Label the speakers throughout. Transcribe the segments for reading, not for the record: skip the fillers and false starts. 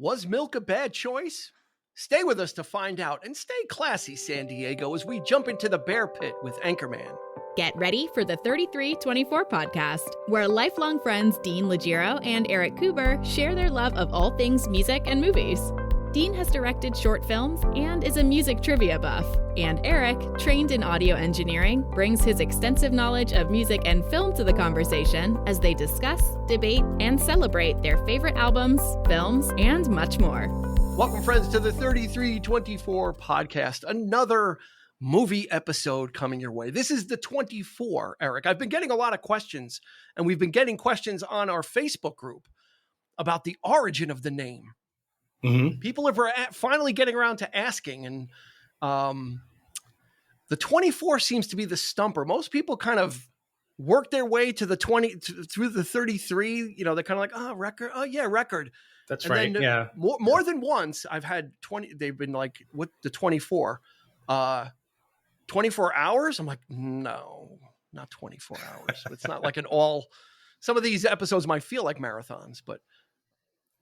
Speaker 1: Was milk a bad choice? Stay with us to find out, and stay classy, San Diego, as we jump into the bear pit with Anchorman.
Speaker 2: Get ready for the 3324 podcast, where lifelong friends Dean Legiro and Eric Kuber share their love of all things music and movies. Dean has directed short films and is a music trivia buff, and Eric, trained in audio engineering, brings his extensive knowledge of music and film to the conversation as they discuss, debate, and celebrate their favorite albums, films, and much more.
Speaker 1: Welcome, friends, to the 3324 podcast. Another movie episode coming your way. This is the 24, Eric. I've been getting a lot of questions, and we've been getting questions on our Facebook group about the origin of the name. Mm-hmm. People are finally getting around to asking, and the 24 seems to be the stumper. Most people kind of work their way to the 20 through the 33. You know, they're kind of like, oh, record. Oh, yeah, record.
Speaker 3: That's
Speaker 1: and
Speaker 3: right.
Speaker 1: Then,
Speaker 3: yeah.
Speaker 1: More than once, I've had 20. They've been like, what, the 24? 24 hours? I'm like, no, not 24 hours. It's not like some of these episodes might feel like marathons, but.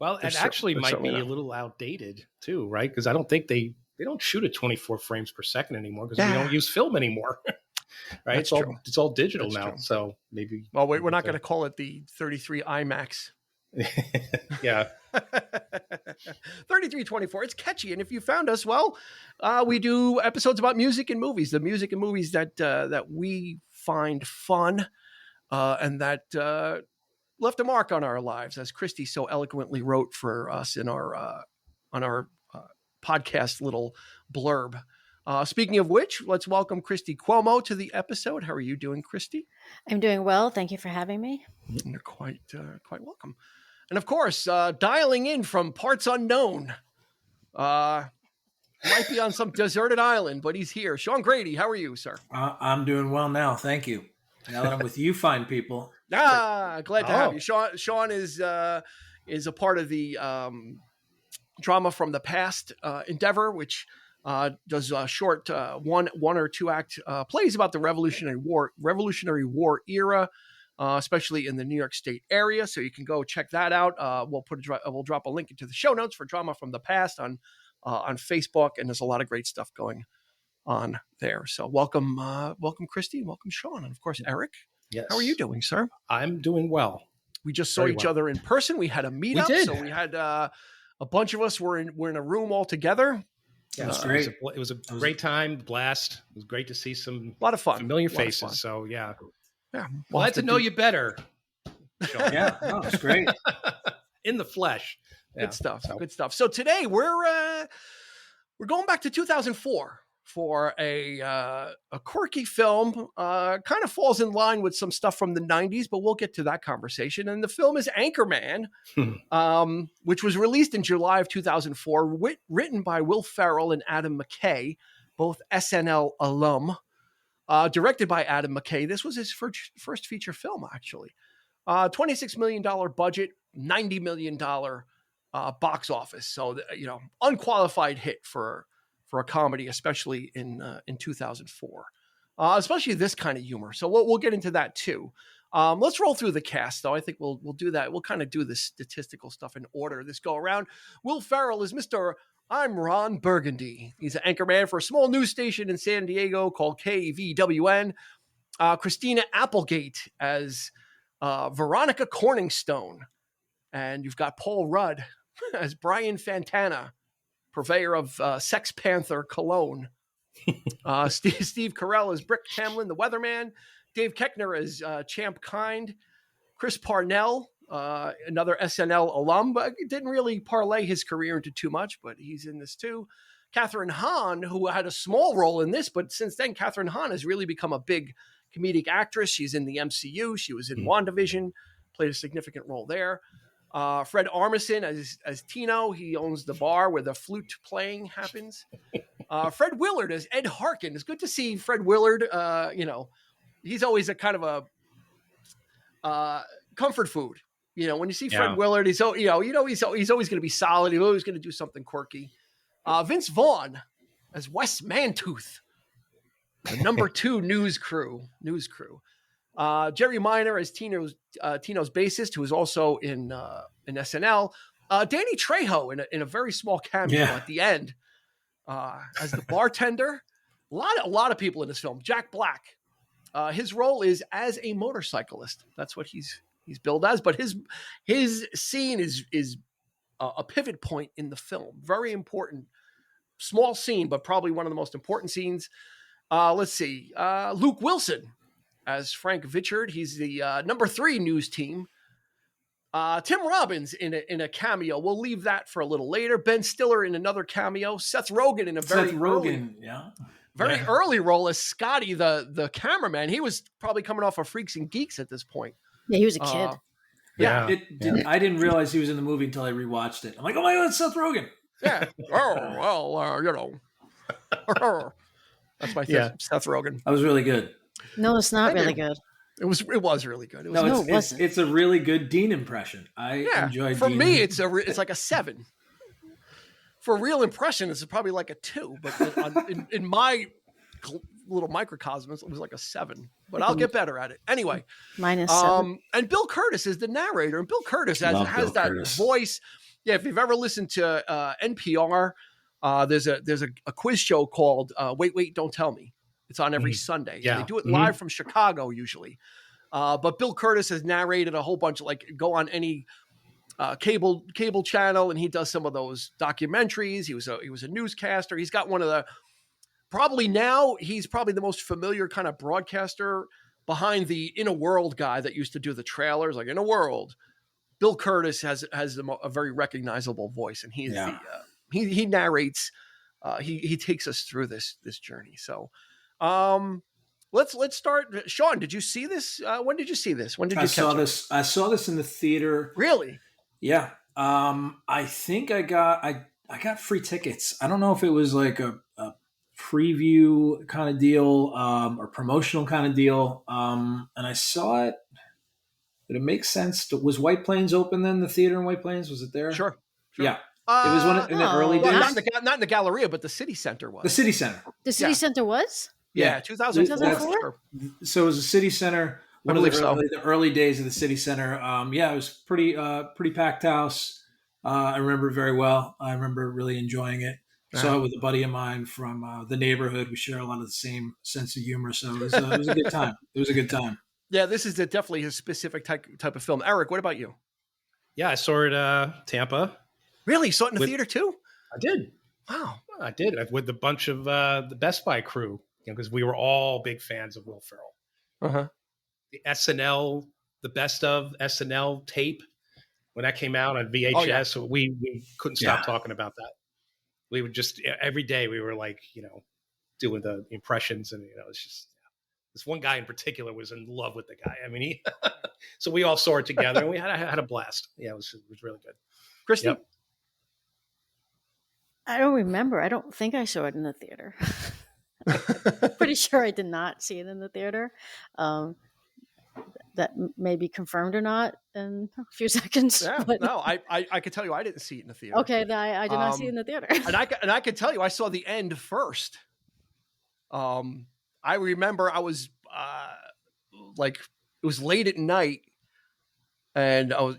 Speaker 3: Well, it actually might be a little outdated too, right? Because I don't think they don't shoot at 24 frames per second anymore because we don't use film anymore, right? It's all digital now. True. So maybe.
Speaker 1: Well, we're not going to call it the 33 IMAX.
Speaker 3: Yeah.
Speaker 1: 3324. It's catchy. And if you found us, well, we do episodes about music and movies, the music and movies that we find fun and that left a mark on our lives, as Christy so eloquently wrote for us in our on our podcast little blurb. Speaking of which, let's welcome Christy Cuomo to the episode. How are you doing, Christy?
Speaker 4: I'm doing well. Thank you for having me.
Speaker 1: You're quite welcome. And of course, dialing in from parts unknown, might be on some deserted island, but he's here. Sean Grady, how are you, sir?
Speaker 5: I'm doing well now. Thank you. Now that I'm with you fine people.
Speaker 1: Glad to have you. Sean is a part of the Drama from the Past endeavor, which does short 1 or 2 act plays about the Revolutionary War era, especially in the New York State area. So you can go check that out. We'll drop a link into the show notes for Drama from the Past on Facebook, and there's a lot of great stuff going on there. So welcome Christy, and welcome Sean, and of course Eric.
Speaker 3: Yes.
Speaker 1: How are you doing, sir?
Speaker 3: I'm doing well.
Speaker 1: We just saw each other in person. We had a meetup.
Speaker 3: We did.
Speaker 1: So we had a bunch of us were in a room all together.
Speaker 5: Yeah, it was great.
Speaker 3: It was a great time, blast. It was great to see some
Speaker 1: a lot of fun,
Speaker 3: familiar faces. So yeah.
Speaker 1: Glad
Speaker 3: to know you better. Sean.
Speaker 5: Yeah, it's great.
Speaker 3: In the flesh.
Speaker 1: Yeah. Good stuff. So today we're going back to 2004 for a quirky film. Kind of falls in line with some stuff from the 90s, but we'll get to that conversation. And the film is Anchorman, which was released in July of 2004, written by Will Ferrell and Adam McKay, both SNL alum. Directed by Adam McKay. This was his first feature film, actually. $26 million budget, $90 million box office. So, unqualified hit for a comedy, especially in 2004. Especially this kind of humor. So we'll get into that too. Let's roll through the cast, though. I think we'll do that. We'll kind of do the statistical stuff in order this go around. Will Ferrell is Mr. I'm Ron Burgundy. He's an anchorman for a small news station in San Diego called KVWN. Christina Applegate as Veronica Corningstone. And you've got Paul Rudd as Brian Fantana, purveyor of Sex Panther cologne. Steve Carell as Brick Tamlin, the weatherman. Dave Koechner as Champ Kind. Chris Parnell, another SNL alum, but didn't really parlay his career into too much, but he's in this too. Catherine Hahn, who had a small role in this, but since then, Catherine Hahn has really become a big comedic actress. She's in the MCU. She was in WandaVision, played a significant role there. Fred Armisen as Tino. He owns the bar where the flute playing happens. Fred Willard as Ed Harkin. It's good to see Fred Willard. He's always a kind of a comfort food. When you see Fred Willard, he's always going to be solid. He's always going to do something quirky. Vince Vaughn as Wes Mantooth, the number 2 news crew. Jerry Minor as Tino's bassist, who is also in SNL. Danny Trejo in a very small cameo at the end as the bartender. A lot of people in this film. Jack Black. His role is as a motorcyclist. That's what he's billed as. But his scene is a pivot point in the film. Very important. Small scene, but probably one of the most important scenes. Let's see. Luke Wilson as Frank Vichard. He's the number 3 news team. Tim Robbins in a cameo. We'll leave that for a little later. Ben Stiller in another cameo. Seth Rogen in a very early role as Scotty, the cameraman. He was probably coming off of Freaks and Geeks at this point.
Speaker 4: Yeah, he was a kid.
Speaker 5: I didn't realize he was in the movie until I rewatched it. I'm like, oh my God, it's Seth Rogen.
Speaker 1: Yeah. Oh, well, that's my Seth Rogen.
Speaker 5: That was really good.
Speaker 4: No, it's not really good.
Speaker 1: It was really good. It
Speaker 4: wasn't.
Speaker 5: It's a really good Dean impression. I enjoyed.
Speaker 1: For
Speaker 5: Dean.
Speaker 1: me, it's like a 7. For a real impression, it's probably like a 2. But in my little microcosmos, it was like a 7. But I'll get better at it anyway.
Speaker 4: Minus 7.
Speaker 1: And Bill Curtis is the narrator, and Bill Curtis has that voice. Yeah, if you've ever listened to NPR, there's a quiz show called Wait, Don't Tell Me. It's on every Sunday. Yeah. They do it live from Chicago usually. But Bill Curtis has narrated a whole bunch of, like, go on any cable channel, and he does some of those documentaries. He was a newscaster. He's got one of the he's probably the most familiar kind of broadcaster behind the In a World guy that used to do the trailers, like In a World. Bill Curtis has a very recognizable voice, and he narrates. He takes us through this journey. So, let's start. Sean, did you see this? When did you see this? When did you catch it?
Speaker 5: I saw this in the theater.
Speaker 1: Really?
Speaker 5: Yeah. I think I got free tickets. I don't know if it was like a preview kind of deal or promotional kind of deal. And I saw it. Did it make sense? Was White Plains open then? The theater in White Plains, was it there?
Speaker 1: Sure.
Speaker 5: Yeah. It was in the early days.
Speaker 1: Not in the Galleria, but the City Center was.
Speaker 5: The City Center.
Speaker 4: The City Center was?
Speaker 1: Yeah, 2004.
Speaker 5: So it was a City Center. One of the early days of the City Center. It was pretty packed house. I remember it very well. I remember really enjoying it. Saw it with a buddy of mine from the neighborhood. We share a lot of the same sense of humor, so it was a good time. It was a good time.
Speaker 1: Yeah, this is definitely a specific type of film. Eric, what about you?
Speaker 3: Yeah, I saw it Tampa.
Speaker 1: Really? Saw it in the theater too?
Speaker 3: I did.
Speaker 1: Wow.
Speaker 3: I did. With a bunch of the Best Buy crew, because we were all big fans of Will Ferrell.
Speaker 1: Uh-huh.
Speaker 3: The SNL, the best of SNL tape, when that came out on VHS, we couldn't stop talking about that. We would just, every day we were like, doing the impressions, and, it's just, this one guy in particular was in love with the guy. I mean, so we all saw it together, and we had a blast. Yeah, it was really good.
Speaker 1: Kristen?
Speaker 3: Yep.
Speaker 4: I don't remember. I don't think I saw it in the theater. Pretty sure I did not see it in the theater. That may be confirmed or not in a few seconds.
Speaker 1: Yeah, but... No, I could tell you I didn't see it in the theater.
Speaker 4: Okay, I did not see it in the theater.
Speaker 1: and I could tell you I saw the end first. I remember I was it was late at night, and I was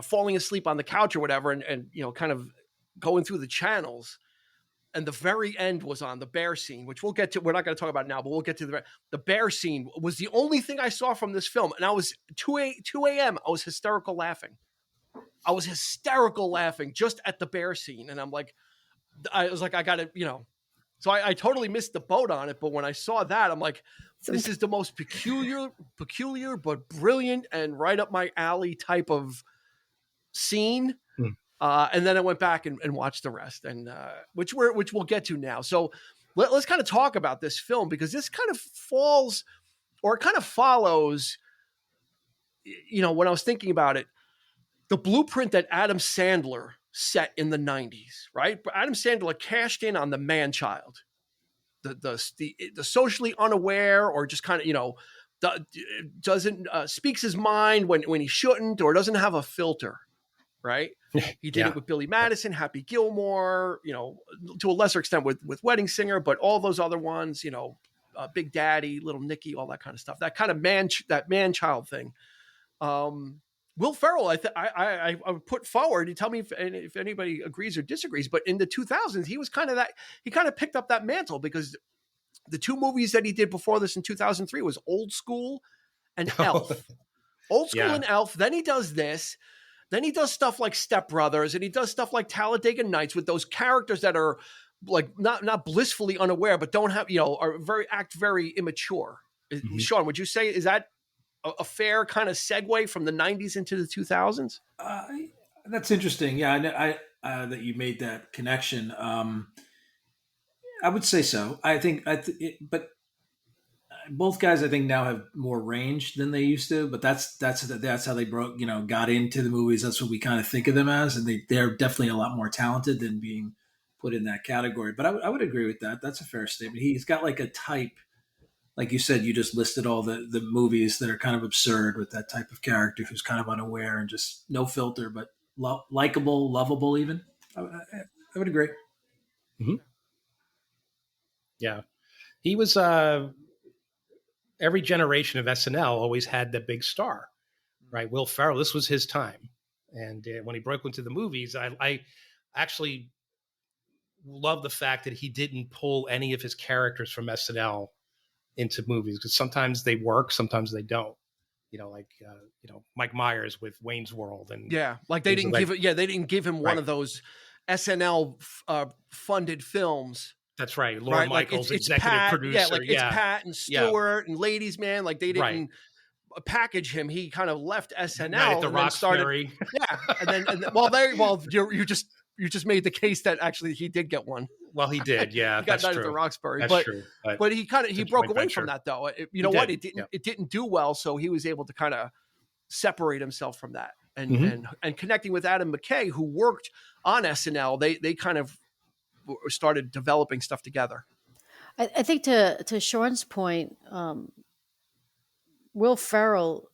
Speaker 1: falling asleep on the couch or whatever, and kind of going through the channels. And the very end was on the bear scene, which we'll get to. We're not going to talk about now, but we'll get to the bear scene was the only thing I saw from this film. And I was 2 a.m. I was hysterical laughing. Just at the bear scene. And I got to, so I totally missed the boat on it. But when I saw that, I'm like, this is the most peculiar, but brilliant and right up my alley type of scene. And then I went back and watched the rest, and which we'll get to now. So let's kind of talk about this film, because this kind of follows, when I was thinking about it, the blueprint that Adam Sandler set in the 90s, right? But Adam Sandler cashed in on the man-child, the socially unaware, or just kind of, doesn't speaks his mind when he shouldn't, or doesn't have a filter. Right. He did it with Billy Madison, Happy Gilmore, to a lesser extent with Wedding Singer, but all those other ones, Big Daddy, Little Nicky, all that kind of stuff, that kind of man-child thing. Will Ferrell, I would put forward. You tell me if anybody agrees or disagrees. But in the 2000s, he was kind of that. He kind of picked up that mantle because the two movies that he did before this in 2003 was Old School and Elf. Old School and Elf. Then he does this. Then he does stuff like Step Brothers, and he does stuff like Talladega Nights with those characters that are like not blissfully unaware, but don't have are very immature. Mm-hmm. Sean, would you say is that a fair kind of segue from the 90s into the 2000s?
Speaker 5: That's interesting. Yeah, I that you made that connection. I would say so. I think, but both guys I think now have more range than they used to. But that's how they got into the movies. That's what we kind of think of them as, and they're definitely a lot more talented than being put in that category. But I would agree with that. That's a fair statement. He's got like a type. Like you said, you just listed all the movies that are kind of absurd with that type of character who's kind of unaware and just no filter, but likable, lovable even. I would agree.
Speaker 3: Mm-hmm. Yeah. He was every generation of SNL always had the big star, right? Will Ferrell, this was his time. And when he broke into the movies, I actually love the fact that he didn't pull any of his characters from SNL into movies, because sometimes they work, sometimes they don't. Mike Myers with Wayne's World, and
Speaker 1: they didn't give him one of those SNL funded films.
Speaker 3: That's right, Lorne Michaels, it's executive
Speaker 1: Pat,
Speaker 3: producer.
Speaker 1: It's Pat and Stewart and Ladies Man. Like they didn't package him. He kind of left SNL
Speaker 3: Night at the
Speaker 1: and
Speaker 3: Roxbury.
Speaker 1: You just made the case that actually he did get one.
Speaker 3: Well, he did, yeah.
Speaker 1: He got Night at the Roxbury.
Speaker 3: That's true.
Speaker 1: But he broke away from that though. It didn't do well, so he was able to kind of separate himself from that. And connecting with Adam McKay, who worked on SNL, they kind of started developing stuff together.
Speaker 4: I think to Sean's point, Will Ferrell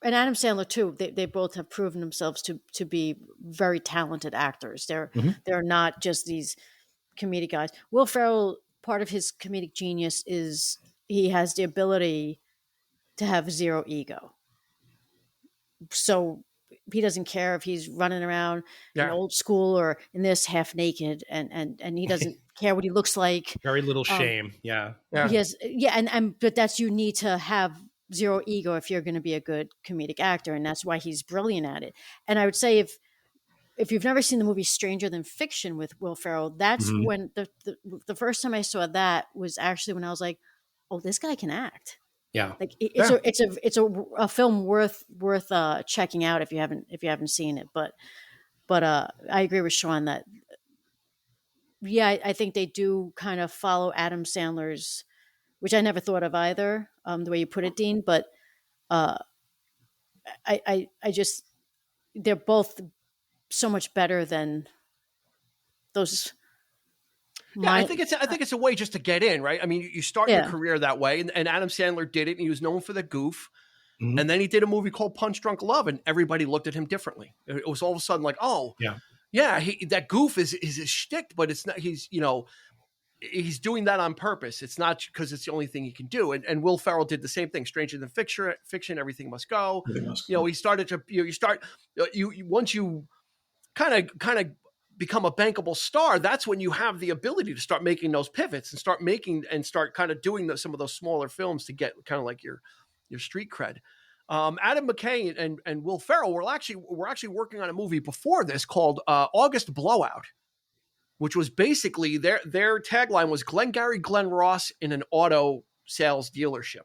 Speaker 4: and Adam Sandler too, they both have proven themselves to be very talented actors. They're not just these comedic guys. Will Ferrell, part of his comedic genius is he has the ability to have zero ego. So he doesn't care if he's running around in Old School or in this half naked, and he doesn't care what he looks like.
Speaker 3: Very little shame. Yeah.
Speaker 4: He has, but that's, you need to have zero ego if you're going to be a good comedic actor, and that's why he's brilliant at it. And I would say if you've never seen the movie Stranger Than Fiction with Will Ferrell, that's when the first time I saw that was actually when I was like, oh, this guy can act.
Speaker 3: Yeah,
Speaker 4: like it's a film worth checking out if you haven't seen it. But I agree with Sean that I think they do kind of follow Adam Sandler's, which I never thought of either, the way you put it, Dean. But I just, they're both so much better than those.
Speaker 1: I think it's a way just to get in, right? I mean, you start your career that way, and Adam Sandler did it, and he was known for the goof. Mm-hmm. And then he did a movie called Punch Drunk Love, and everybody looked at him differently. It was all of a sudden like, that goof is his shtick, but it's not. He's doing that on purpose. It's not because it's the only thing he can do. And Will Ferrell did the same thing. Stranger Than Fiction, Everything Must Go. He started to once you kind of become a bankable star, that's when you have the ability to start making those pivots and start kind of doing some of those smaller films to get kind of like your street cred. Adam McKay and Will Ferrell were actually working on a movie before this called August Blowout, which was basically their tagline was Glengarry Glen Ross in an auto sales dealership.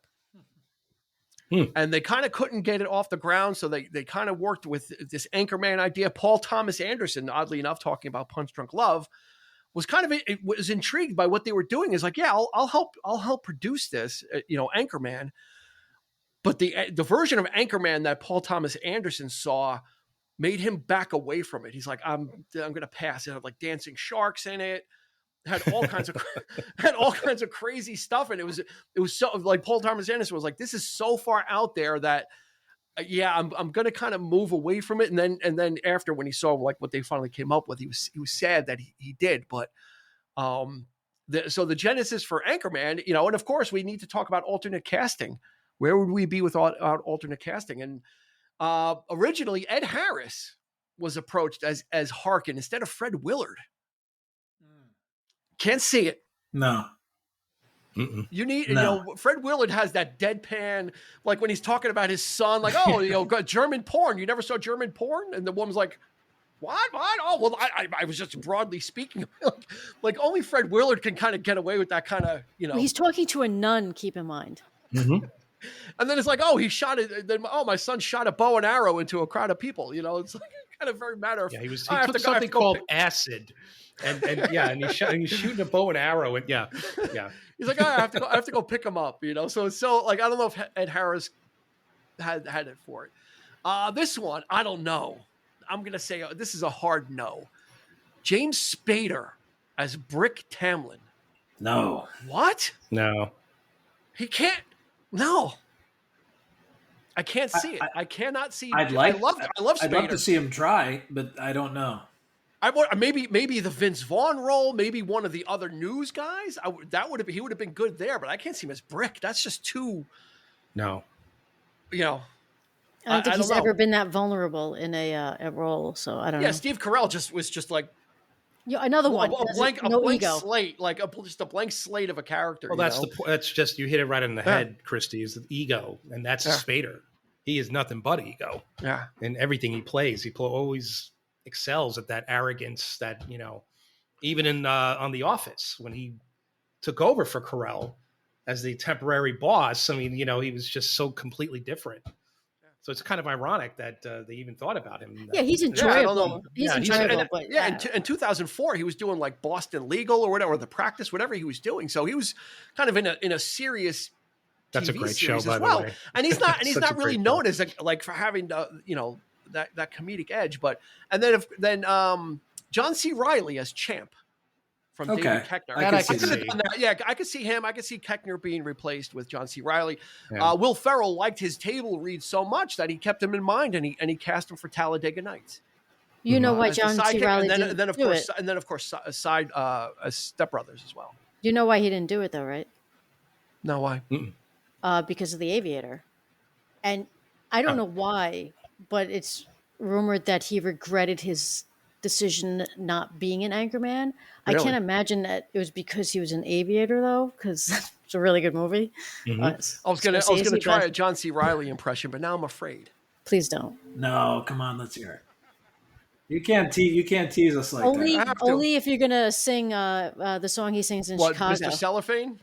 Speaker 1: And they kind of couldn't get it off the ground, so they kind of worked with this Anchorman idea. Paul Thomas Anderson, oddly enough, talking about Punch Drunk Love, was was intrigued by what they were doing. Is like, I'll help produce this, Anchorman. But the version of Anchorman that Paul Thomas Anderson saw made him back away from it. He's like, I'm going to pass. It had like dancing sharks in it. Had all kinds of crazy stuff, and it was so like Paul Thomas Anderson was like, this is so far out there that I'm going to kind of move away from it. And then after, when he saw like what they finally came up with, he was sad that he did. But so the genesis for Anchorman, and of course we need to talk about alternate casting. Where would we be without alternate casting? And Originally, Ed Harris was approached as Harkin instead of Fred Willard. Can't see it.
Speaker 5: No.
Speaker 1: You need, Fred Willard has that deadpan, like when he's talking about his son, like, German porn. You never saw German porn? And the woman's like, what? Oh, well, I was just broadly speaking. Like only Fred Willard can kind of get away with that kind of,
Speaker 4: Well, he's talking to a nun, keep in mind.
Speaker 1: Mm-hmm. And then it's like, he shot it. Then, my son shot a bow and arrow into a crowd of people. It's like kind of very matter of.
Speaker 3: Yeah, he took something called acid. And he's shooting a bow and arrow, and yeah.
Speaker 1: He's like, I have to go pick him up, So like, I don't know if Ed Harris had it for it. This one, I don't know. I'm gonna say this is a hard no. James Spader as Brick Tamlin.
Speaker 5: No.
Speaker 1: What?
Speaker 3: No.
Speaker 1: He can't. No. I can't see it. I cannot see.
Speaker 5: I love
Speaker 1: Spader.
Speaker 5: I'd love to see him try, but I don't know.
Speaker 1: Maybe the Vince Vaughn role, maybe one of the other news guys. He would have been good there, but I can't see him as Brick. That's just too.
Speaker 3: No.
Speaker 4: I don't think he's ever been that vulnerable in a role, so I don't know.
Speaker 1: Yeah, Steve Carell was just like.
Speaker 4: Yeah, another one.
Speaker 1: A blank ego. Slate, like just a blank slate of a character.
Speaker 3: Well, that's just you hit it right in the head, Christy. Is the ego, and that's Spader. He is nothing but ego.
Speaker 1: Yeah,
Speaker 3: in everything he plays, he always excels at that arrogance. That even in on The Office when he took over for Carell as the temporary boss. I mean, he was just so completely different. So it's kind of ironic that they even thought about him.
Speaker 4: Yeah, he's enjoyable. He's enjoyable.
Speaker 1: In 2004, he was doing like Boston Legal or whatever, or The Practice, whatever he was doing. So he was kind of in a serious.
Speaker 3: That's
Speaker 1: TV
Speaker 3: a great
Speaker 1: series
Speaker 3: show, by
Speaker 1: as well.
Speaker 3: the way.
Speaker 1: And he's not really known as like for having that comedic edge. But and then John C. Reilly as Champ. From David Koechner. I could see him. I could see Koechner being replaced with John C. Reilly. Yeah. Will Ferrell liked his table read so much that he kept him in mind and he cast him for Talladega Nights.
Speaker 4: You know why John C. Reilly didn't do it.
Speaker 1: And then of course Step Brothers as well.
Speaker 4: You know why he didn't do it though, right?
Speaker 1: No, why?
Speaker 4: Because of The Aviator. And I don't know why, but it's rumored that he regretted his decision not being an Anchorman. Really? I can't imagine that it was because he was an aviator though, because it's a really good movie.
Speaker 1: Mm-hmm. I was gonna try a John C. Reilly impression, but now I'm afraid.
Speaker 4: Please don't.
Speaker 5: No, come on, let's hear it. You can't tease us like that.
Speaker 4: Only if you're gonna sing the song he sings in Chicago.
Speaker 1: Mr. Cellophane?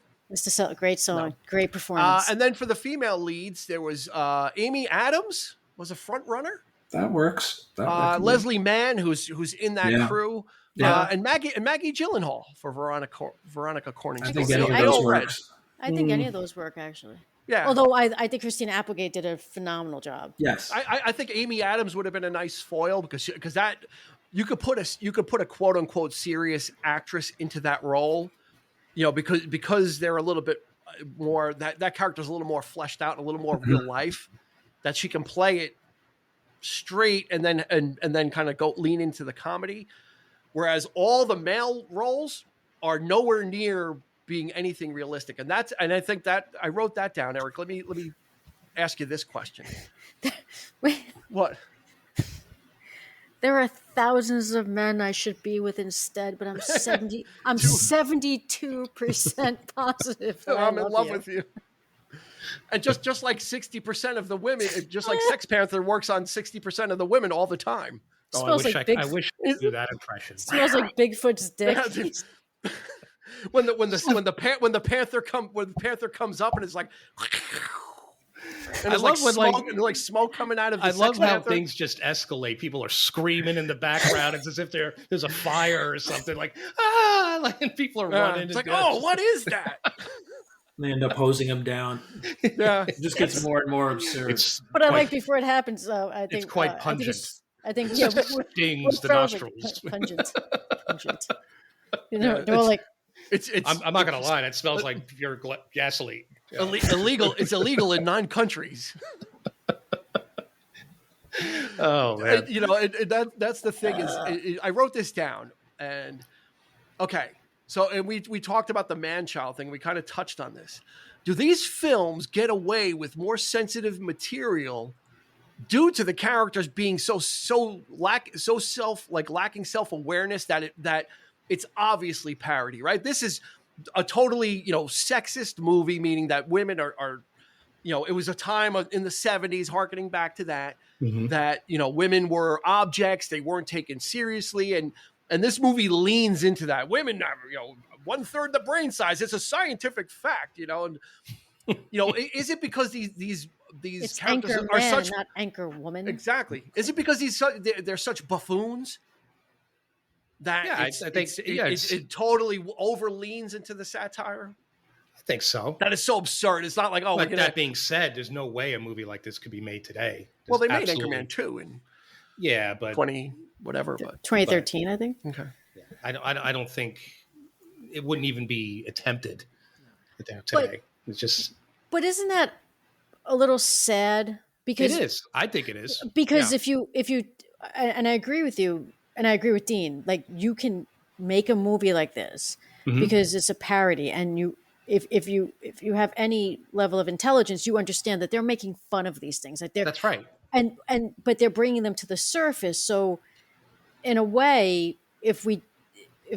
Speaker 4: Great song, great performance.
Speaker 1: And then for the female leads, there was Amy Adams was a front runner.
Speaker 5: That works.
Speaker 1: Leslie Mann, who's in that crew, and Maggie Gyllenhaal for Veronica Corning.
Speaker 5: I think any of those works.
Speaker 4: I think any of those work actually.
Speaker 1: Yeah.
Speaker 4: Although I think Christina Applegate did a phenomenal job.
Speaker 5: Yes.
Speaker 1: I think Amy Adams would have been a nice foil because that you could put a quote unquote serious actress into that role, because they're a little bit more that character's a little more fleshed out, a little more real life, that she can play it straight and then kind of go lean into the comedy, whereas all the male roles are nowhere near being anything realistic. And I think that I wrote that down, Eric. Let me ask you this question.
Speaker 4: Wait.
Speaker 1: What?
Speaker 4: There are thousands of men I should be with instead, but I'm 72% positive.
Speaker 1: I'm in love with you. And just like 60% of the women, just like Sex Panther works on 60% of the women all the time.
Speaker 3: Oh, I wish I could do that impression.
Speaker 4: Smells like Bigfoot's dick.
Speaker 1: when the panther comes up and it's like, and I love when smoke coming out of the
Speaker 3: I love how
Speaker 1: Panther.
Speaker 3: Things just escalate. People are screaming in the background. It's as if there's a fire or something, and people are running.
Speaker 1: It's like, oh, what is that?
Speaker 5: They end up hosing him down.
Speaker 1: Yeah,
Speaker 5: it just gets more and more absurd.
Speaker 4: But I like before it happens. I think
Speaker 3: it's quite pungent.
Speaker 4: I think
Speaker 3: stings the nostrils.
Speaker 4: Pungent. They're all like.
Speaker 3: I'm not gonna lie. It smells like pure gasoline.
Speaker 1: Yeah. Illegal. It's illegal in 9 countries.
Speaker 3: Oh man!
Speaker 1: That's the thing is I wrote this down and okay. So, and we talked about the man-child thing. We kind of touched on this. Do these films get away with more sensitive material due to the characters being lacking self-awareness that it's obviously parody, right? This is a totally, sexist movie, meaning that women are it was a time in the 70s, harkening back to that, that, women were objects. They weren't taken seriously. And this movie leans into that. Women, 1/3 the brain size. It's a scientific fact, and, is it because these
Speaker 4: it's
Speaker 1: characters
Speaker 4: Anchorman,
Speaker 1: are such,
Speaker 4: not Anchor Woman?
Speaker 1: Exactly. Is it because they're such buffoons that I think it totally overleans into the satire?
Speaker 3: I think so.
Speaker 1: That is so absurd. It's not like,
Speaker 3: But that being said, there's no way a movie like this could be made today.
Speaker 1: Well, they made Anchorman 2 in
Speaker 3: but
Speaker 4: 2013, I think.
Speaker 1: Okay.
Speaker 3: Yeah, I don't think it wouldn't even be attempted today. It's just.
Speaker 4: But isn't that a little sad? Because
Speaker 3: it is. I think it is.
Speaker 4: Because if you, and I agree with you, and I agree with Dean, like you can make a movie like this because it's a parody, and if you have any level of intelligence, you understand that they're making fun of these things. Like
Speaker 3: that's right.
Speaker 4: But they're bringing them to the surface. So in a way, if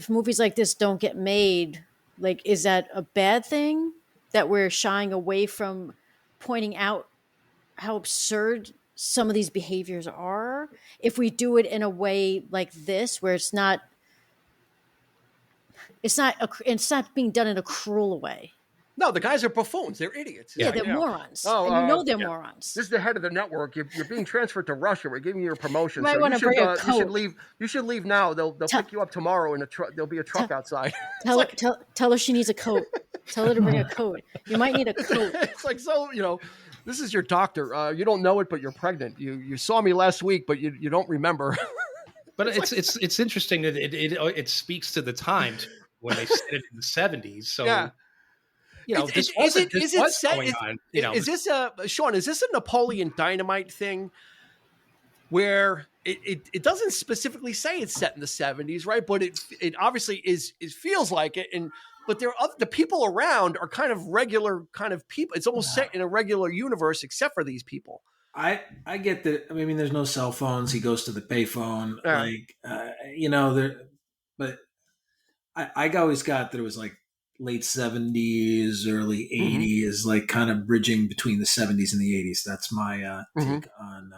Speaker 4: movies like this don't get made, like, is that a bad thing that we're shying away from pointing out how absurd some of these behaviors are? If we do it in a way like this, where it's not being done in a cruel way.
Speaker 1: No, the guys are buffoons. They're idiots.
Speaker 4: Yeah, they're morons. And they're morons.
Speaker 1: This is the head of the network. You're being transferred to Russia. We're giving you a promotion.
Speaker 4: You might want to bring a coat.
Speaker 1: You should leave now. They'll pick you up tomorrow in a truck. There'll be a truck outside.
Speaker 4: Tell her she needs a coat. Tell her to bring a coat. You might need a coat.
Speaker 1: It's like, this is your doctor. You don't know it, but you're pregnant. You saw me last week, but you don't remember.
Speaker 3: But it's interesting that it speaks to the time when they said it in the 70s. So, this was going on.
Speaker 1: Is this Sean? Is this a Napoleon Dynamite thing, where it doesn't specifically say it's set in the 70s, right? But it obviously is. It feels like it, but the people around are kind of regular kind of people. It's almost set in a regular universe, except for these people.
Speaker 5: I get that. I mean, there's no cell phones. He goes to the payphone, but I always got that it was like late 70s, early 80s, like kind of bridging between the 70s and the 80s. That's my take on.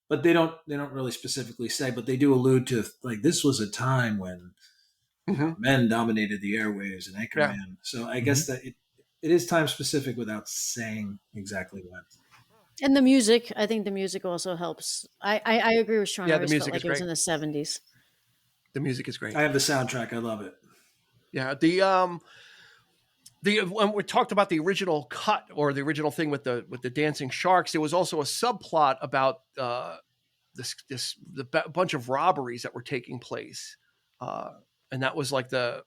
Speaker 5: But they don't really specifically say, but they do allude to, like, this was a time when men dominated the airwaves and Anchorman. Yeah. So I guess that it is time specific without saying exactly when.
Speaker 4: And the music, I think the music also helps. I agree with Sean.
Speaker 1: Yeah,
Speaker 4: I always felt like it was in the 70s.
Speaker 1: The music is great.
Speaker 5: I have the soundtrack. I love it. Yeah.
Speaker 1: When we talked about the original cut or the original thing with the dancing sharks, there was also a subplot about the bunch of robberies that were taking place, and that was like the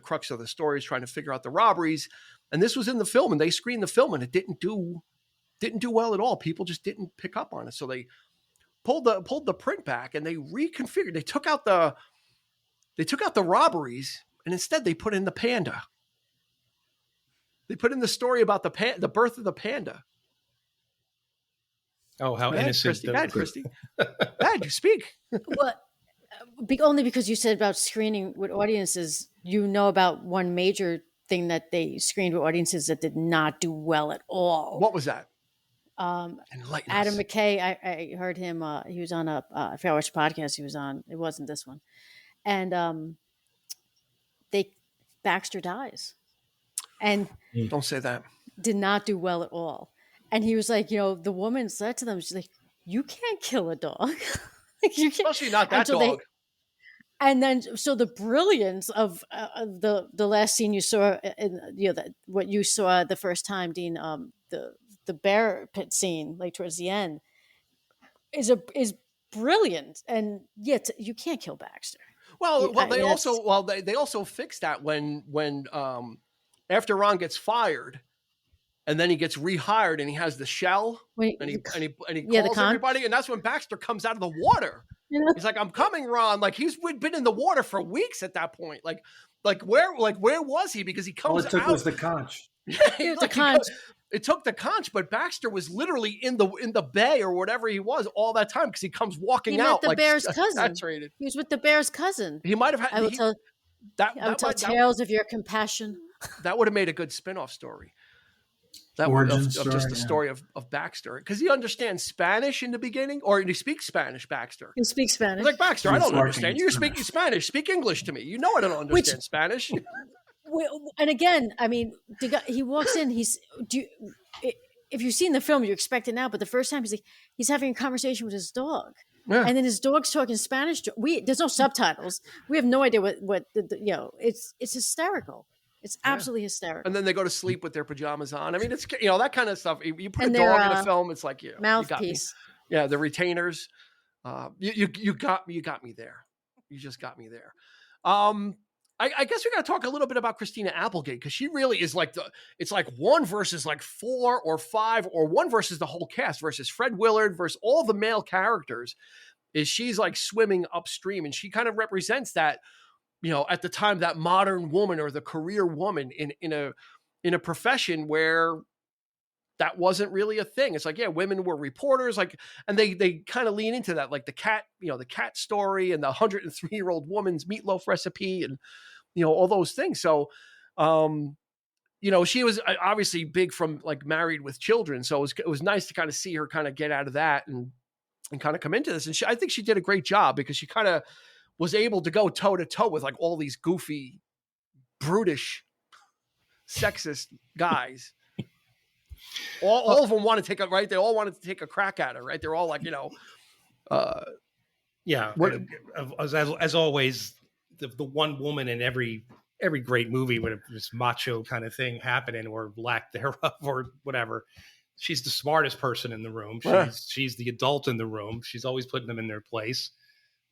Speaker 1: crux of the story, is trying to figure out the robberies. And this was in the film, and they screened the film, and it didn't do well at all. People just didn't pick up on it, so they pulled the print back and they reconfigured. They took out the robberies, and instead they put in the panda. They put in the story about the birth of the panda.
Speaker 3: Oh, how innocent!
Speaker 1: Go ahead, Christy. Go ahead, you speak.
Speaker 4: Well, only because you said about screening with audiences, about one major thing that they screened with audiences that did not do well at all.
Speaker 1: What was that?
Speaker 4: Adam McKay, I heard him. He was on a Ferrell podcast. He was on. It wasn't this one, and Baxter dies, and
Speaker 1: don't say that.
Speaker 4: Did not do well at all. And he was like, the woman said to them, she's like, "You can't kill a dog,
Speaker 1: you can't." Especially not that dog.
Speaker 4: And then, so the brilliance of the last scene you saw, what you saw the first time, Dean, the bear pit scene, like towards the end, is brilliant. And yet you can't kill Baxter.
Speaker 1: They also fixed that when after Ron gets fired, and then he gets rehired, and he has the shell, and he calls everybody, and that's when Baxter comes out of the water. Yeah. He's like, "I'm coming, Ron." Like, he's been in the water for weeks at that point. Like where was he? Because he comes out.
Speaker 5: All it took was the conch.
Speaker 4: The conch.
Speaker 1: It took the conch, but Baxter was literally in the bay or whatever he was all that time because he comes walking out
Speaker 4: the
Speaker 1: like
Speaker 4: bear's cousin.
Speaker 1: saturated.
Speaker 4: He was with the bear's cousin.
Speaker 1: He might have had.
Speaker 4: I would tell tales of your compassion.
Speaker 1: That would have made a good spin-off story. That just the story of Baxter, because he understands Spanish in the beginning, or he speaks Spanish. Baxter.
Speaker 4: He speaks Spanish.
Speaker 1: He's like, Baxter, I don't understand. You're speaking Spanish. Speak English to me. You know I don't understand Spanish.
Speaker 4: And again, I mean, he walks in. If you've seen the film, you expect it now. But the first time, he's having a conversation with his dog, and then his dog's talking Spanish. There's no subtitles. We have no idea what It's hysterical. It's absolutely hysterical.
Speaker 1: And then they go to sleep with their pajamas on. I mean, it's that kind of stuff. You put a dog in a film, it's like
Speaker 4: mouthpiece.
Speaker 1: Yeah, the retainers. You got me there. You just got me there. I guess we got to talk a little bit about Christina Applegate, because she really is like it's like 1 versus like 4 or 5, or 1 versus the whole cast versus Fred Willard versus all the male characters. She's like swimming upstream, and she kind of represents that. At the time, that modern woman or the career woman in a profession where that wasn't really a thing. It's like, women were reporters, and they kind of lean into that, like the cat story and the 103-year-old woman's meatloaf recipe and, all those things. So, she was obviously big from like Married with Children. So it was nice to kind of see her kind of get out of that and kind of come into this. And I think she did a great job, because she kind of was able to go toe to toe with like all these goofy, brutish, sexist guys. All of them want to take They all wanted to take a crack at her, right? They're all like,
Speaker 3: as always, the one woman in every great movie with this macho kind of thing happening, or lack thereof, or whatever. She's the smartest person in the room. She's the adult in the room. She's always putting them in their place.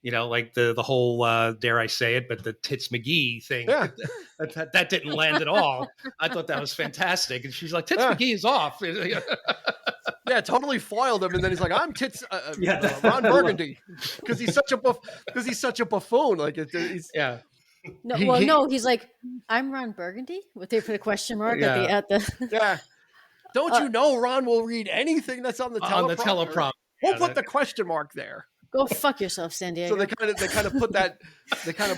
Speaker 3: Like the whole, dare I say it, but the Tits McGee thing, that didn't land at all. I thought that was fantastic. And she's like, Tits McGee is off.
Speaker 1: Totally foiled him. And then he's like, I'm Tits, Ron Burgundy. Because he's such a buffoon. Like, he's
Speaker 4: he's like, I'm Ron Burgundy? Would they put a question mark at the
Speaker 1: Yeah. Don't you know Ron will read anything that's on the teleprompter? We'll put the question mark there.
Speaker 4: Go fuck yourself, San Diego.
Speaker 1: So they kind of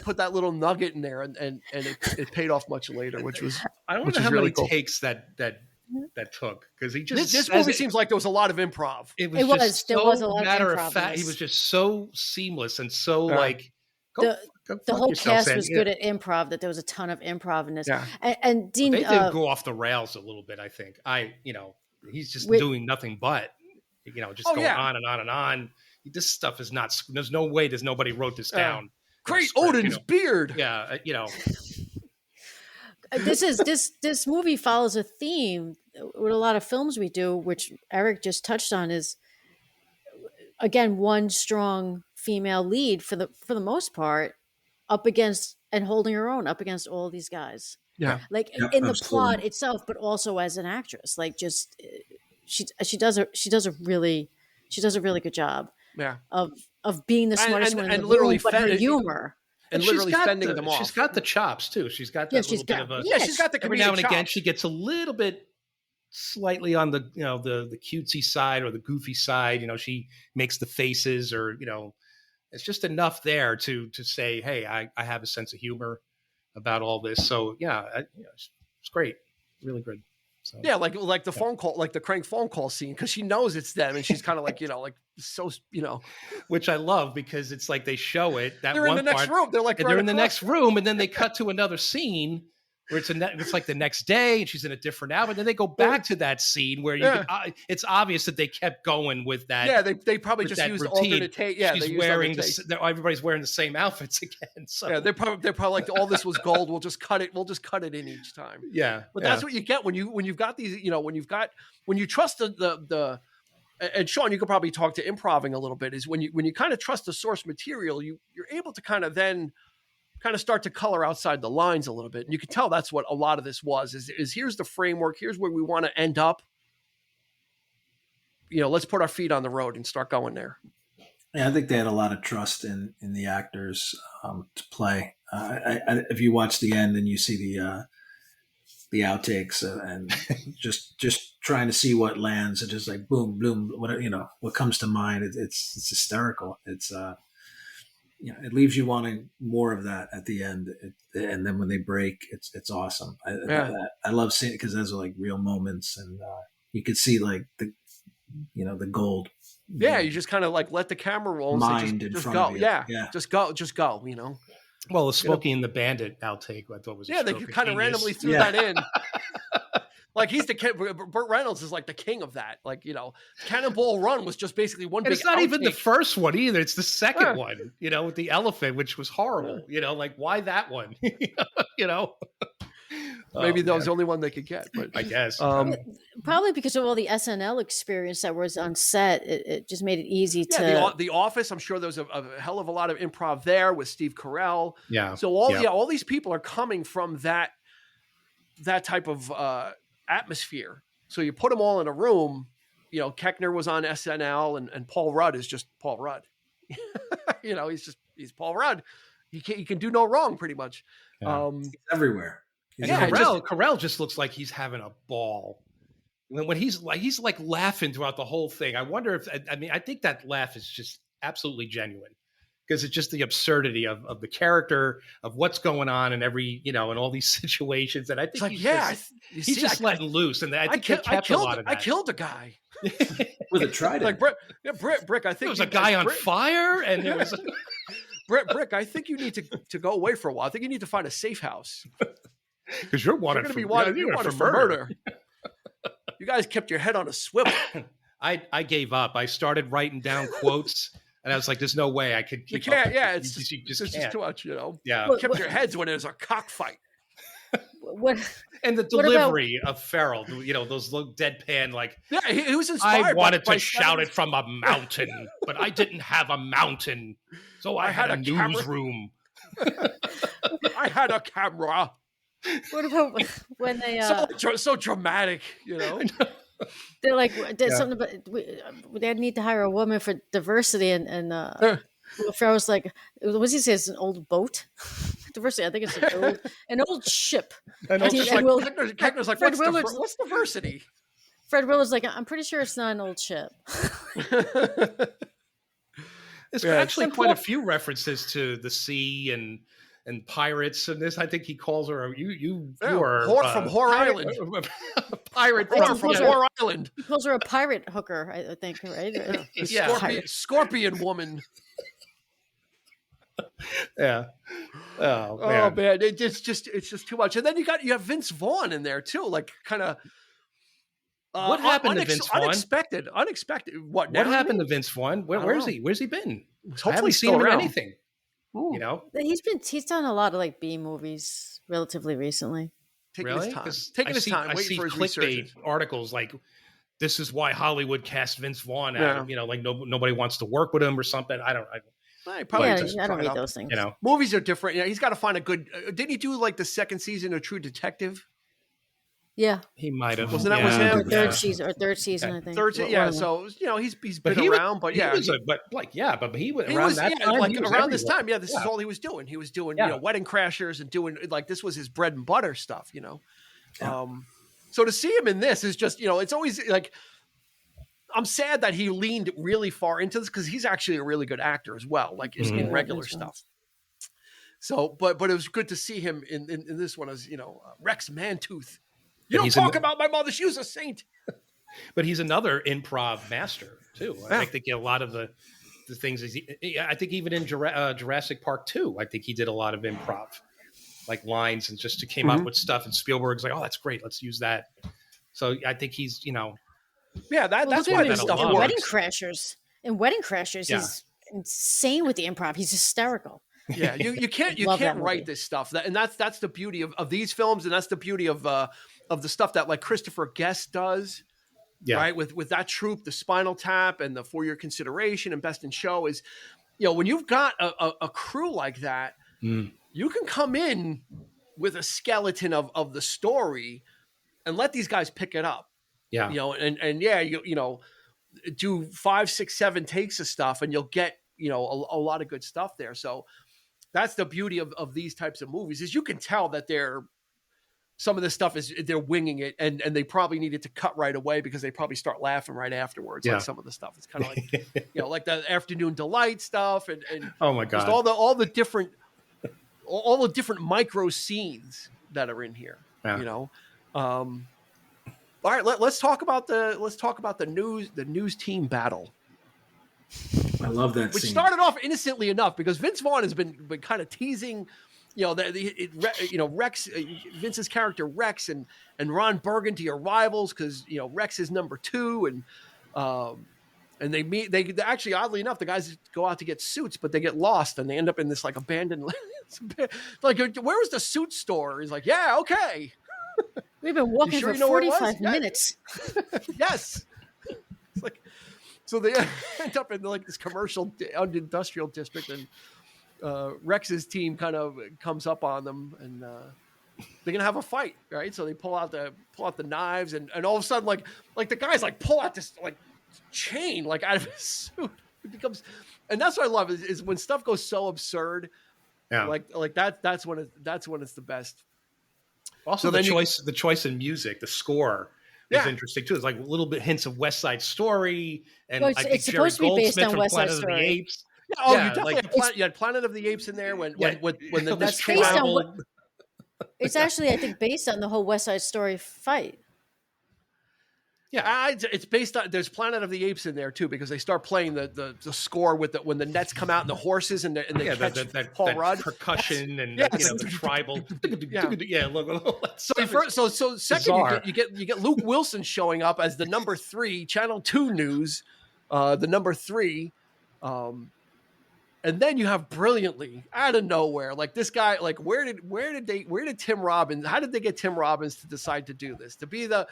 Speaker 1: put that little nugget in there, and it paid off much later, which was
Speaker 3: I don't know how many takes that took, because he just
Speaker 1: this movie seems like there was a lot of improv.
Speaker 3: There was a lot of improv. He was just so seamless and so like
Speaker 4: the whole cast was good at improv. That there was a ton of improv in this. Yeah. And Dean,
Speaker 3: they did go off the rails a little bit. I think he's just doing nothing but just going on and on and on. This stuff is not. There's no way. There's nobody wrote this down.
Speaker 1: Great Odin's beard.
Speaker 3: Yeah,
Speaker 4: This movie follows a theme with a lot of films we do, which Eric just touched on. Is again one strong female lead for the most part, up against and holding her own up against all these guys.
Speaker 1: Yeah,
Speaker 4: like in the plot itself, but also as an actress. Like just she does a really good job.
Speaker 1: Yeah,
Speaker 4: of being the smartest one in
Speaker 1: and
Speaker 4: the
Speaker 1: literally
Speaker 4: room, but her humor.
Speaker 1: And literally fending them off.
Speaker 3: She's got the chops too. She's got that little bit of a.
Speaker 1: She's got the comedic
Speaker 3: every now and
Speaker 1: chops.
Speaker 3: again she gets a little bit slightly on the the cutesy side or the goofy side. She makes the faces, or it's just enough there to say, hey, I have a sense of humor about all this. So it's great, really good. So,
Speaker 1: like the phone call, like the crank phone call scene, because she knows it's them, and she's kind of like so
Speaker 3: which I love, because it's like they show it that
Speaker 1: they're in the next room. They're like
Speaker 3: they're in the next room, and then they cut to another scene where it's like the next day, and she's in a different outfit. Then they go back to that scene where it's obvious that they kept going with that.
Speaker 1: Yeah, they probably just used alternate take. Yeah,
Speaker 3: she's wearing everybody's wearing the same outfits again. So
Speaker 1: yeah, they're probably like, all this was gold. We'll just cut it. We'll just cut it in each time.
Speaker 3: Yeah,
Speaker 1: but that's what you get when you've got these. When you trust the. And Sean, you could probably talk to improving a little bit. Is when you kind of trust the source material, you're able to kind of then kind of start to color outside the lines a little bit. And you can tell that's what a lot of this was, is here's the framework. Here's where we want to end up. Let's put our feet on the road and start going there.
Speaker 5: Yeah, I think they had a lot of trust in the actors to play. If you watch the end and you see the outtakes and just trying to see what lands and just like boom, boom, what comes to mind. It's hysterical. It's it leaves you wanting more of that at the end. And then when they break, it's awesome. I love seeing it because those are like real moments, and you could see like the gold.
Speaker 1: Yeah, you just kind of like let the camera roll and
Speaker 5: mind
Speaker 1: just
Speaker 5: front
Speaker 1: go.
Speaker 5: of you.
Speaker 1: Yeah,
Speaker 5: Yeah,
Speaker 1: just go.
Speaker 3: Well, the Smokey and the Bandit outtake, I thought was
Speaker 1: they kind of randomly threw that in. Like he's the king. Burt Reynolds is like the king of that. Like Cannonball Run was just basically one big.
Speaker 3: It's not
Speaker 1: outtake.
Speaker 3: even the first one either. It's the second one. With the elephant, which was horrible. Like why that one?
Speaker 1: Maybe that was the only one they could get. But
Speaker 3: I guess
Speaker 4: probably because of all the SNL experience that was on set, it just made it easy to.
Speaker 1: The Office. I'm sure there was a hell of a lot of improv there with Steve Carell.
Speaker 3: Yeah.
Speaker 1: So all these people are coming from that type of atmosphere. So you put them all in a room. Keckner was on SNL, and Paul Rudd is just Paul Rudd. He's Paul Rudd. He can do no wrong, pretty much.
Speaker 5: Yeah. He's everywhere.
Speaker 3: Carell just looks like he's having a ball. When he's like laughing throughout the whole thing. I wonder if I think that laugh is just absolutely genuine. Because it's just the absurdity of the character, of what's going on in every, in all these situations. And I think he's just letting loose. And I think a lot of that.
Speaker 1: I killed a guy.
Speaker 5: With a trident.
Speaker 1: Like Brick, I think
Speaker 3: there was a guy on fire. And there was
Speaker 1: Brick, I think you need to go away for a while. I think you need to find a safe house.
Speaker 3: Because you're wanted
Speaker 1: for murder. You guys kept your head on a swivel.
Speaker 3: I gave up. I started writing down quotes. And I was like, "There's no way I could keep."
Speaker 1: You can't.
Speaker 3: Up.
Speaker 1: Yeah, it's just too much.
Speaker 3: Yeah,
Speaker 1: you kept your heads when there's a cockfight.
Speaker 3: And the delivery of Ferrell, those little deadpan, like,
Speaker 1: he was inspired.
Speaker 3: I wanted to shout it from a mountain, but I didn't have a mountain, so I had a newsroom.
Speaker 1: I had a camera.
Speaker 4: What about when they
Speaker 1: so dramatic,
Speaker 4: They're like, there's something about they need to hire a woman for diversity, and Ferrell's like, what does he say? It's an old boat. Diversity, I think it's an old ship.
Speaker 1: Keckner's like, what's diversity?
Speaker 4: Fred Willard's like, I'm pretty sure it's not an old ship.
Speaker 3: There's actually quite a few references to the sea and pirates and this. I think he calls her you are
Speaker 1: from Whore Island. Pirate from Whore Island.
Speaker 4: He calls her a pirate hooker, I think, right?
Speaker 1: Scorpion woman.
Speaker 3: Yeah.
Speaker 1: Oh man, it's just too much. And then you have Vince Vaughn in there too, like kind of.
Speaker 3: What happened to Vince Vaughn?
Speaker 1: Unexpected. What
Speaker 3: happened to Vince Vaughn? Where's he? Where's he been?
Speaker 1: Hopefully
Speaker 3: I haven't seen him in anything.
Speaker 4: Ooh. He's done a lot of like B movies relatively recently.
Speaker 1: Taking his time, waiting for his clickbait
Speaker 3: articles like, "This is why Hollywood cast Vince Vaughn out." Like nobody wants to work with him or something. I don't
Speaker 4: read those things.
Speaker 1: Movies are different. He's got to find a good. Didn't he do like the second season of True Detective?
Speaker 4: Yeah,
Speaker 3: he might have.
Speaker 1: Wasn't that with him?
Speaker 4: Third season, I think.
Speaker 1: So he's been around, but
Speaker 3: he was around that time.
Speaker 1: Like around this time, this is all he was doing. He was doing Wedding Crashers and doing like this was his bread and butter stuff. So to see him in this is just it's always like I'm sad that he leaned really far into this because he's actually a really good actor as well, like in regular stuff. So, but it was good to see him in this one as Rex Mantooth. You don't talk about my mother. She was a saint.
Speaker 3: But he's another improv master, too. I think a lot of the things, I think even in Jurassic Park 2, I think he did a lot of improv, like lines and just came up with stuff. And Spielberg's like, oh, that's great. Let's use that. So I think he's,
Speaker 1: that's why that stuff works.
Speaker 4: In Wedding Crashers, he's insane with the improv. He's hysterical.
Speaker 1: Yeah, you can't write this stuff. And that's the beauty of these films, and that's the beauty of the stuff that like Christopher Guest does. Yeah. Right. With that troupe, the Spinal Tap and the For Your Consideration and Best in Show is, when you've got a crew like that, you can come in with a skeleton of the story and let these guys pick it up.
Speaker 3: Yeah.
Speaker 1: Do 5, 6, 7 takes of stuff and you'll get, a lot of good stuff there. So that's the beauty of these types of movies is you can tell that they're some of this stuff is they're winging it, and they probably needed to cut right away because they probably start laughing right afterwards. Like some of the stuff, it's kind of like like the Afternoon Delight stuff, and
Speaker 3: oh my god,
Speaker 1: just all the different micro scenes that are in here. Yeah. All right, let's talk about the news team battle.
Speaker 5: I love that
Speaker 1: Which
Speaker 5: scene.
Speaker 1: started off innocently enough because Vince Vaughn has been kind of teasing, Rex, Vince's character Rex and Ron Burgundy are rivals because Rex is number 2, and they meet. They actually, oddly enough, the guys go out to get suits, but they get lost and they end up in this like abandoned. Like, where was the suit store? He's like, yeah, okay.
Speaker 4: We've been walking for 45 minutes.
Speaker 1: Yes. It's like. So they end up in like this commercial industrial district, and Rex's team kind of comes up on them, and they're gonna have a fight, right? So they pull out the knives, and all of a sudden, like the guys like pull out this like chain like out of his suit. It becomes, and that's what I love is when stuff goes so absurd, like that. That's when it's the best.
Speaker 3: Also, the choice in music, the score. Is interesting too. It's like little bit hints of West Side Story, and I think Jerry Goldsmith from Planet of the Apes.
Speaker 1: You definitely had Planet of the Apes in there when the Nets came out.
Speaker 4: It's actually, I think, based on the whole West Side Story fight.
Speaker 1: Yeah, it's based on. There's Planet of the Apes in there too because they start playing the score with when the Nets come out and the horses and they catch
Speaker 3: that
Speaker 1: Paul Rudd
Speaker 3: percussion and the tribal.
Speaker 1: So second you get Luke Wilson showing up as the number 3 Channel 2 News, the number 3. And then you have brilliantly out of nowhere, like this guy, like where did Tim Robbins? How did they get Tim Robbins to decide to do this? To be the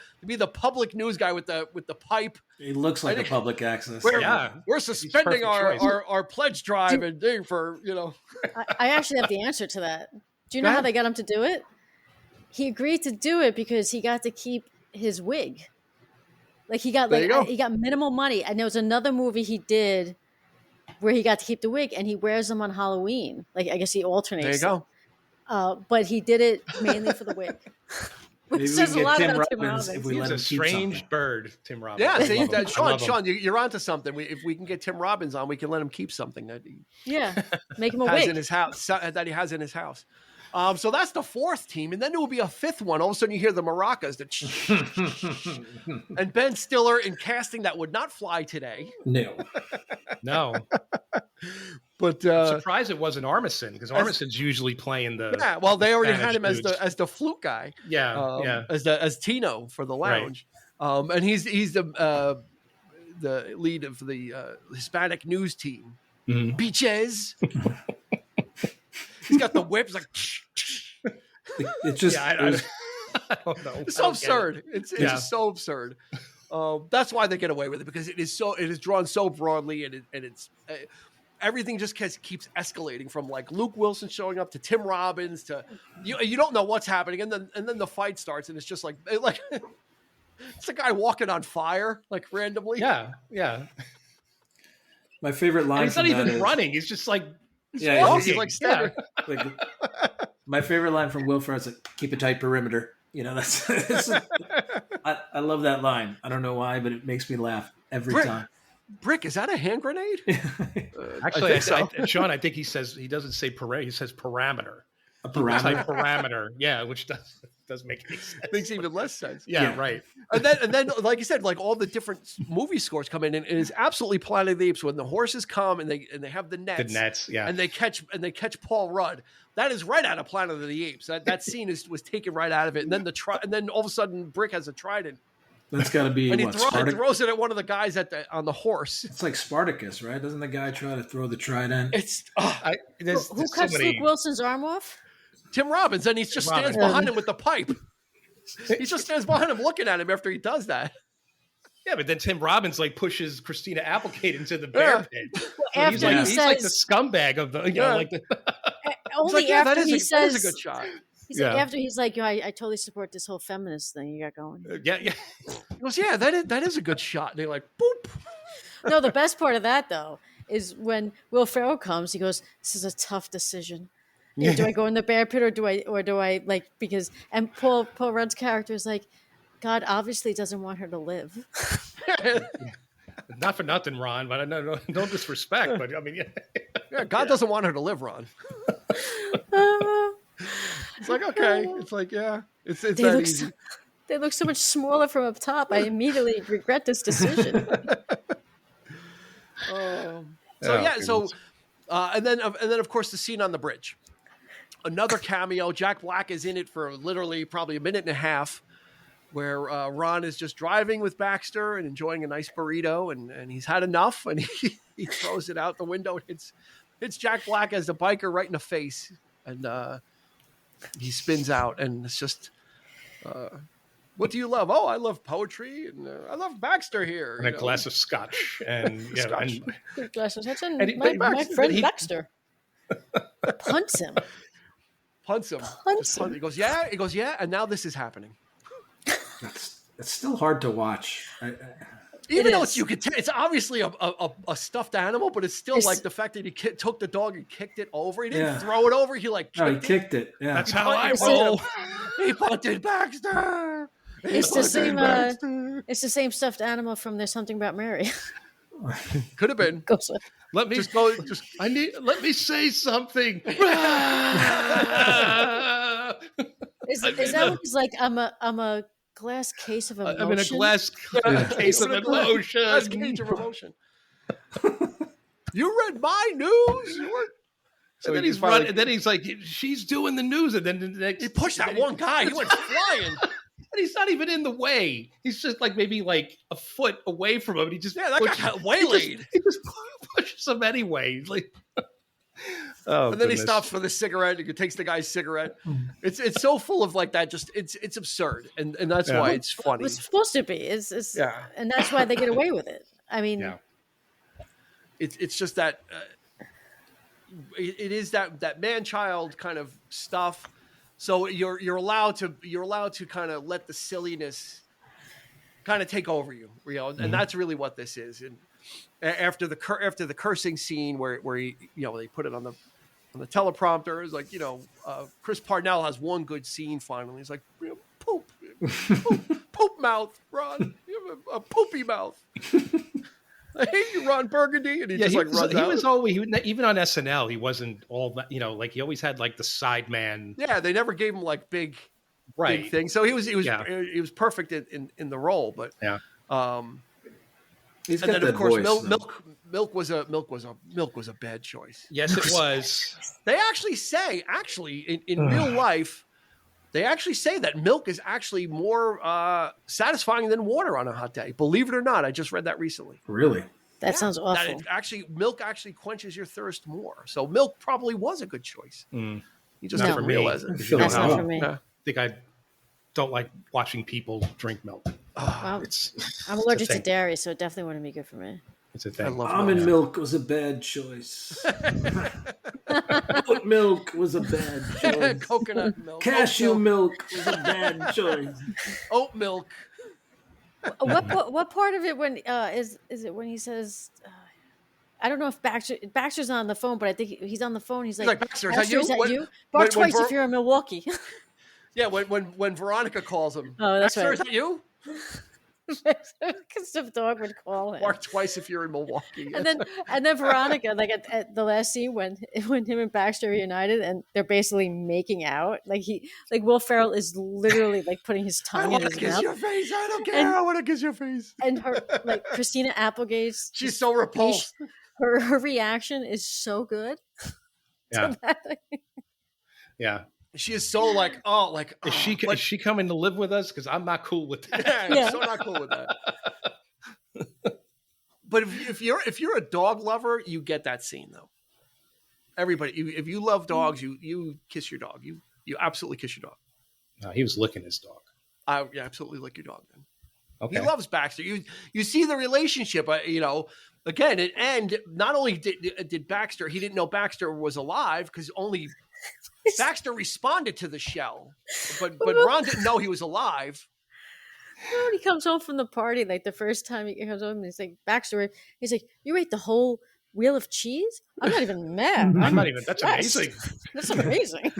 Speaker 1: public news guy with the pipe.
Speaker 5: He looks like a public access.
Speaker 1: We're suspending our pledge drive and thing for
Speaker 4: I actually have the answer to that. Do you know how they got him to do it? He agreed to do it because he got to keep his wig. Like he got minimal money, and there was another movie he did where he got to keep the wig, and he wears them on Halloween. Like, I guess he alternates.
Speaker 1: There you
Speaker 4: go. But he did it mainly for the wig. Which says a lot about Tim Robbins.
Speaker 3: He's a strange bird, Tim Robbins.
Speaker 1: Yeah, see, Sean, you're onto something. If we can get Tim Robbins on, we can let him keep something that he
Speaker 4: make him a wig
Speaker 1: in his house that he has in his house. So that's the 4th team, and then there will be a 5th one. All of a sudden, you hear the maracas, and Ben Stiller in casting that would not fly today.
Speaker 3: No.
Speaker 1: But
Speaker 3: I'm surprised it wasn't Armisen because Armisen's usually playing the.
Speaker 1: Yeah, well, they already had him as the flute guy.
Speaker 3: Yeah,
Speaker 1: as Tino for the lounge, right. And he's the lead of the Hispanic news team.
Speaker 3: Mm-hmm.
Speaker 1: Beaches. He's got the whips like.
Speaker 5: It's just.
Speaker 3: I don't know.
Speaker 1: It's so absurd. It's just so absurd. That's why they get away with it because it is drawn so broadly and it's everything just keeps escalating from like Luke Wilson showing up to Tim Robbins to you don't know what's happening and then the fight starts and it's just like it's a guy walking on fire like randomly.
Speaker 3: Yeah.
Speaker 5: My favorite line.
Speaker 3: And he's not even running. He's just like.
Speaker 1: He's like standing.
Speaker 5: My favorite line from Will Ferrell is like, "Keep a tight perimeter." That's I love that line. I don't know why, but it makes me laugh every time.
Speaker 1: Brick, is that a hand grenade?
Speaker 3: Actually, Sean, I think he doesn't say parameter. He says parameter.
Speaker 5: A parameter.
Speaker 3: Parameter. Yeah, which doesn't make any sense.
Speaker 1: Makes even less sense.
Speaker 3: Yeah, right.
Speaker 1: And then, like you said, like all the different movie scores come in, and it is absolutely Planet of the Apes when the horses come and they have the nets.
Speaker 3: The nets, yeah.
Speaker 1: And they catch Paul Rudd. That is right out of Planet of the Apes. That scene was taken right out of it. And then and then all of a sudden, Brick has a trident.
Speaker 5: That's got to be
Speaker 1: and he throws it at one of the guys on the horse.
Speaker 5: It's like Spartacus, right? Doesn't the guy try to throw the trident?
Speaker 1: It's
Speaker 4: who cuts Luke Wilson's arm off?
Speaker 1: Tim Robbins, and he just stands behind him with the pipe. He just stands behind him looking at him after he does that.
Speaker 3: Yeah, but then Tim Robbins like pushes Christina Applegate into the bear pit.
Speaker 4: Well,
Speaker 3: he's like the scumbag of the
Speaker 4: only after he says
Speaker 1: that is a good shot.
Speaker 4: He's like, after he's like, I totally support this whole feminist thing you got going.
Speaker 3: Yeah.
Speaker 1: He goes, that is a good shot. And they're like, boop.
Speaker 4: No, the best part of that though is when Will Ferrell comes, he goes, "This is a tough decision." Yeah, do I go in the bear pit or do I like, because, and Paul Rudd's character is like, God obviously doesn't want her to live.
Speaker 3: Not for nothing, Ron, but no disrespect, but I mean,
Speaker 1: yeah, God doesn't want her to live, Ron. It's like, okay, it's like, yeah, it's that easy.
Speaker 4: They look so much smaller from up top. I immediately regret this decision.
Speaker 1: And then of course the scene on the bridge. Another cameo. Jack Black is in it for literally probably a minute and a half, where Ron is just driving with Baxter and enjoying a nice burrito, and he's had enough, and he throws it out the window. It's Jack Black as the biker right in the face, and he spins out, and it's just, what do you love? Oh, I love poetry, and I love Baxter here.
Speaker 3: And a glass of scotch, and
Speaker 4: scotch. And glass of scotch, and my friend Baxter punts him.
Speaker 1: He goes, yeah. He goes, yeah. And now this is happening.
Speaker 5: It's still hard to watch.
Speaker 1: Even though it's obviously a stuffed animal, but it's still like the fact that he took the dog and kicked it over. He didn't throw it over. He
Speaker 5: kicked it. Yeah,
Speaker 3: that's how I roll.
Speaker 1: He punted Baxter.
Speaker 4: It's the same stuffed animal from There's Something About Mary.
Speaker 1: Could have been.
Speaker 3: Let me say something.
Speaker 4: Is that what he's like? I'm a glass case of emotion.
Speaker 3: I'm in a glass case of emotion.
Speaker 1: Glass case of emotion. You read my news.
Speaker 3: So then he's running, and then he's like, she's doing the news, and then the next,
Speaker 1: he pushed that one guy. He went flying.
Speaker 3: And he's not even in the way. He's just like maybe like a foot away from him. And he just
Speaker 1: that guy got waylaid.
Speaker 3: He just pushes him anyway. Like,
Speaker 1: and then he stops for the cigarette. He takes the guy's cigarette. It's so full of like that. Just it's absurd, and that's why it's funny.
Speaker 4: It's supposed to be. It's and that's why they get away with it. I mean,
Speaker 1: it's just that it is that man-child kind of stuff. So you're allowed to kind of let the silliness kind of take over you, and that's really what this is. And after the cursing scene where he, they put it on the teleprompter, is like, Chris Parnell has one good scene finally. He's like, poop mouth, Ron, you have a poopy mouth. I hate you, Ron Burgundy, and he runs out.
Speaker 3: He was always, even on SNL, he wasn't all that, like he always had like the side man.
Speaker 1: Yeah, they never gave him like big things. So he was perfect in the role. But
Speaker 5: he's
Speaker 1: got
Speaker 5: that
Speaker 1: of course
Speaker 5: voice,
Speaker 1: milk was a bad choice.
Speaker 3: Yes, it was.
Speaker 1: They actually say in real life, they actually say that milk is actually more satisfying than water on a hot day. Believe it or not, I just read that recently.
Speaker 5: Really?
Speaker 4: That sounds awful.
Speaker 1: Milk actually quenches your thirst more. So milk probably was a good choice. You just
Speaker 3: not
Speaker 1: didn't realize it.
Speaker 4: That's not for me.
Speaker 3: I think I don't like watching people drink milk.
Speaker 4: I'm allergic to dairy, so it definitely wouldn't be good for me.
Speaker 3: It's a thing.
Speaker 5: Almond milk was a bad choice. Oat milk was a bad choice.
Speaker 1: Coconut milk.
Speaker 5: Cashew milk was a bad choice.
Speaker 1: Oat milk.
Speaker 4: What part of it when is it when he says? I don't know if Baxter's not on the phone, but I think he's on the phone. He's like
Speaker 1: Baxter, is that you?
Speaker 4: Bark twice if you're in Milwaukee.
Speaker 1: Yeah, when Veronica calls him.
Speaker 4: Oh, that's
Speaker 1: Baxter,
Speaker 4: right.
Speaker 1: is that you?
Speaker 4: Because the dog would call him.
Speaker 1: Bark twice if you're in Milwaukee.
Speaker 4: And then Veronica, like at the last scene when him and Baxter reunited and they're basically making out, like Will Ferrell is literally like putting his tongue in his mouth.
Speaker 1: I want to kiss your face. I don't care. I want to kiss your face.
Speaker 4: And her, like Christina Applegate's,
Speaker 1: she's so repulsed.
Speaker 4: Her reaction is so good.
Speaker 3: Yeah. Yeah.
Speaker 1: She is so like, is
Speaker 3: she coming to live with us? Because I'm not cool with that.
Speaker 1: Yeah, I'm so not cool with that. But if you're a dog lover, you get that scene though. Everybody, if you love dogs, you kiss your dog. You absolutely kiss your dog.
Speaker 3: No, he was licking his dog.
Speaker 1: I absolutely lick your dog. Then.
Speaker 3: Okay.
Speaker 1: He loves Baxter. You see the relationship. Again, and not only did Baxter, he didn't know Baxter was alive because only Baxter responded to the shell, but Ron didn't know he was alive.
Speaker 4: When he comes home from the party, like the first time he comes home, he's like, Baxter, he's like, you ate the whole Wheel of cheese? I'm not even mad.
Speaker 3: I'm not even. That's amazing.
Speaker 4: That's amazing.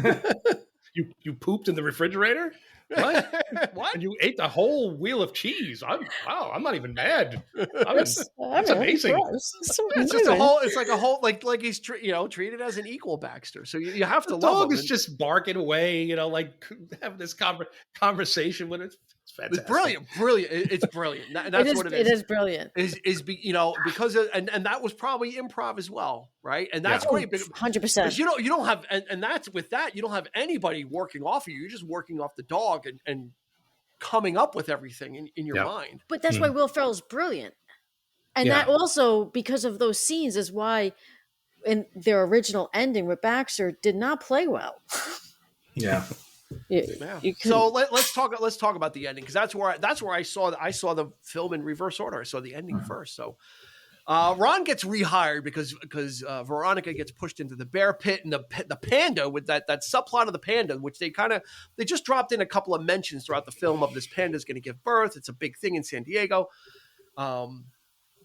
Speaker 3: You pooped in the refrigerator? What?
Speaker 1: What?
Speaker 3: And you ate the whole wheel of cheese? I'm not even mad. That's amazing.
Speaker 1: It's just a whole. It's like a whole. Like he's treated as an equal, Baxter. So you have to love him.
Speaker 3: The dog is just barking away. Like having this conversation with it. It's fantastic.
Speaker 1: It's brilliant. It's brilliant. And that's what it is.
Speaker 4: It is brilliant.
Speaker 1: Because of, and that was probably improv as well, right? And that's great.
Speaker 4: 100%.
Speaker 1: You don't have, and that's with that, you don't have anybody working off of you. You're just working off the dog and coming up with everything in your mind.
Speaker 4: But that's why Will Ferrell's brilliant. And that also, because of those scenes, is why in their original ending with Baxter did not play well.
Speaker 5: Yeah.
Speaker 1: So let's talk about the ending, because that's where I saw the film in reverse order. I saw the ending first. So Ron gets rehired because Veronica gets pushed into the bear pit, and the panda, with that subplot of the panda, which they just dropped in a couple of mentions throughout the film of this panda is going to give birth. It's a big thing in San Diego.